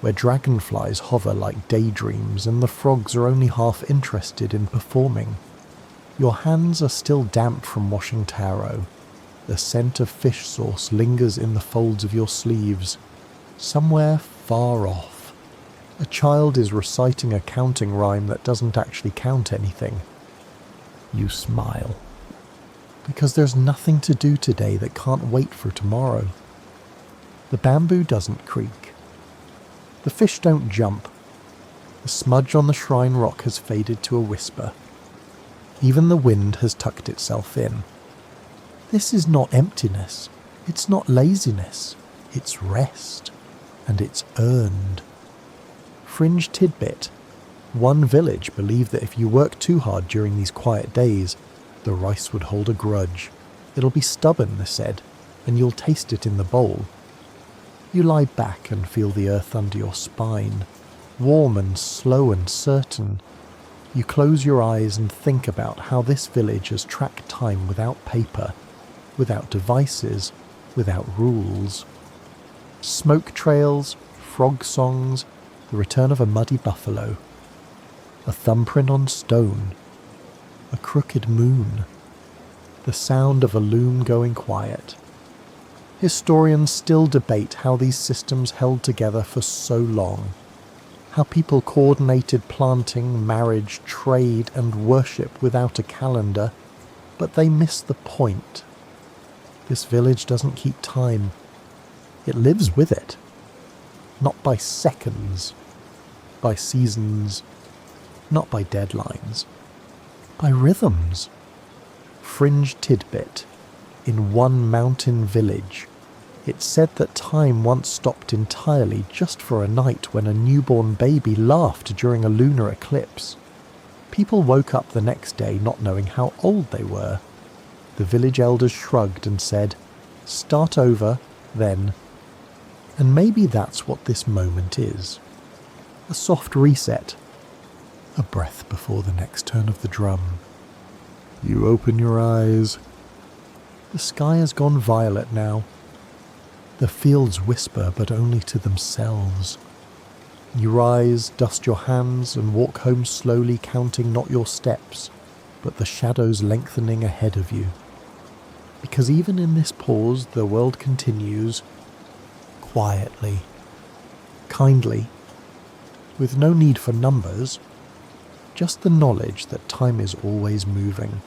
where dragonflies hover like daydreams and the frogs are only half interested in performing. Your hands are still damp from washing taro. The scent of fish sauce lingers in the folds of your sleeves. Somewhere far off, a child is reciting a counting rhyme that doesn't actually count anything. You smile, because there's nothing to do today that can't wait for tomorrow. The bamboo doesn't creak. The fish don't jump. The smudge on the shrine rock has faded to a whisper. Even the wind has tucked itself in. This is not emptiness. It's not laziness. It's rest. And it's earned. Fringe tidbit. One village believed that if you work too hard during these quiet days, the rice would hold a grudge. It'll be stubborn, they said, and you'll taste it in the bowl. You lie back and feel the earth under your spine, warm and slow and certain. You close your eyes and think about how this village has tracked time without paper, without devices, without rules. Smoke trails, frog songs, the return of a muddy buffalo, a thumbprint on stone, a crooked moon, the sound of a loom going quiet. Historians still debate how these systems held together for so long, how people coordinated planting, marriage, trade, and worship without a calendar, but they miss the point. This village doesn't keep time. It lives with it. Not by seconds, by seasons, not by deadlines, by rhythms. Fringe tidbit. In one mountain village, it's said that time once stopped entirely just for a night when a newborn baby laughed during a lunar eclipse. People woke up the next day not knowing how old they were. The village elders shrugged and said, "Start over, then." And maybe that's what this moment is. A soft reset. A breath before the next turn of the drum. You open your eyes. The sky has gone violet now. The fields whisper, but only to themselves. You rise, dust your hands, and walk home slowly, counting not your steps, but the shadows lengthening ahead of you. Because even in this pause, the world continues, quietly, kindly, with no need for numbers, just the knowledge that time is always moving,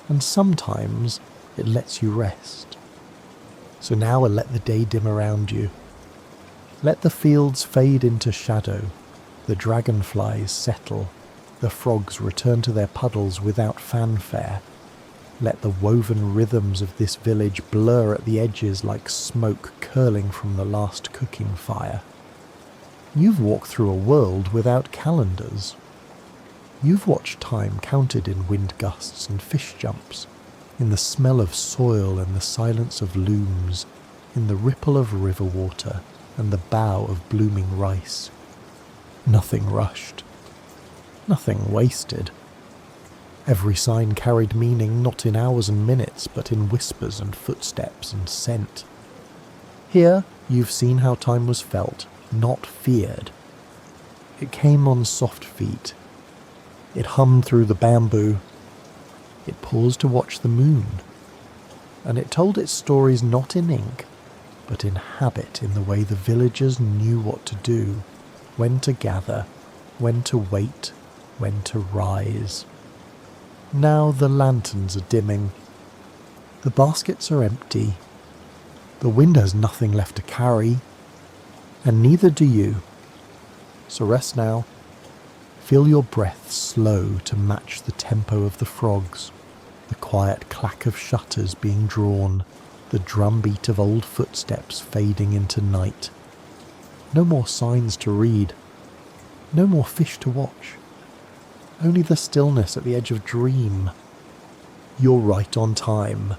and sometimes it lets you rest. So now let the day dim around you. Let the fields fade into shadow, the dragonflies settle, the frogs return to their puddles without fanfare. Let the woven rhythms of this village blur at the edges like smoke curling from the last cooking fire. You've walked through a world without calendars. You've watched time counted in wind gusts and fish jumps, in the smell of soil and the silence of looms, in the ripple of river water and the bough of blooming rice. Nothing rushed. Nothing wasted. Every sign carried meaning not in hours and minutes, but in whispers and footsteps and scent. Here you've seen how time was felt, not feared. It came on soft feet. It hummed through the bamboo. It paused to watch the moon. And it told its stories not in ink, but in habit, in the way the villagers knew what to do, when to gather, when to wait, when to rise. Now the lanterns are dimming. The baskets are empty. The wind has nothing left to carry, and neither do you. So rest now. Feel your breath slow to match the tempo of the frogs, the quiet clack of shutters being drawn, the drumbeat of old footsteps fading into night. No more signs to read. No more fish to watch. Only the stillness at the edge of dream. You're right on time.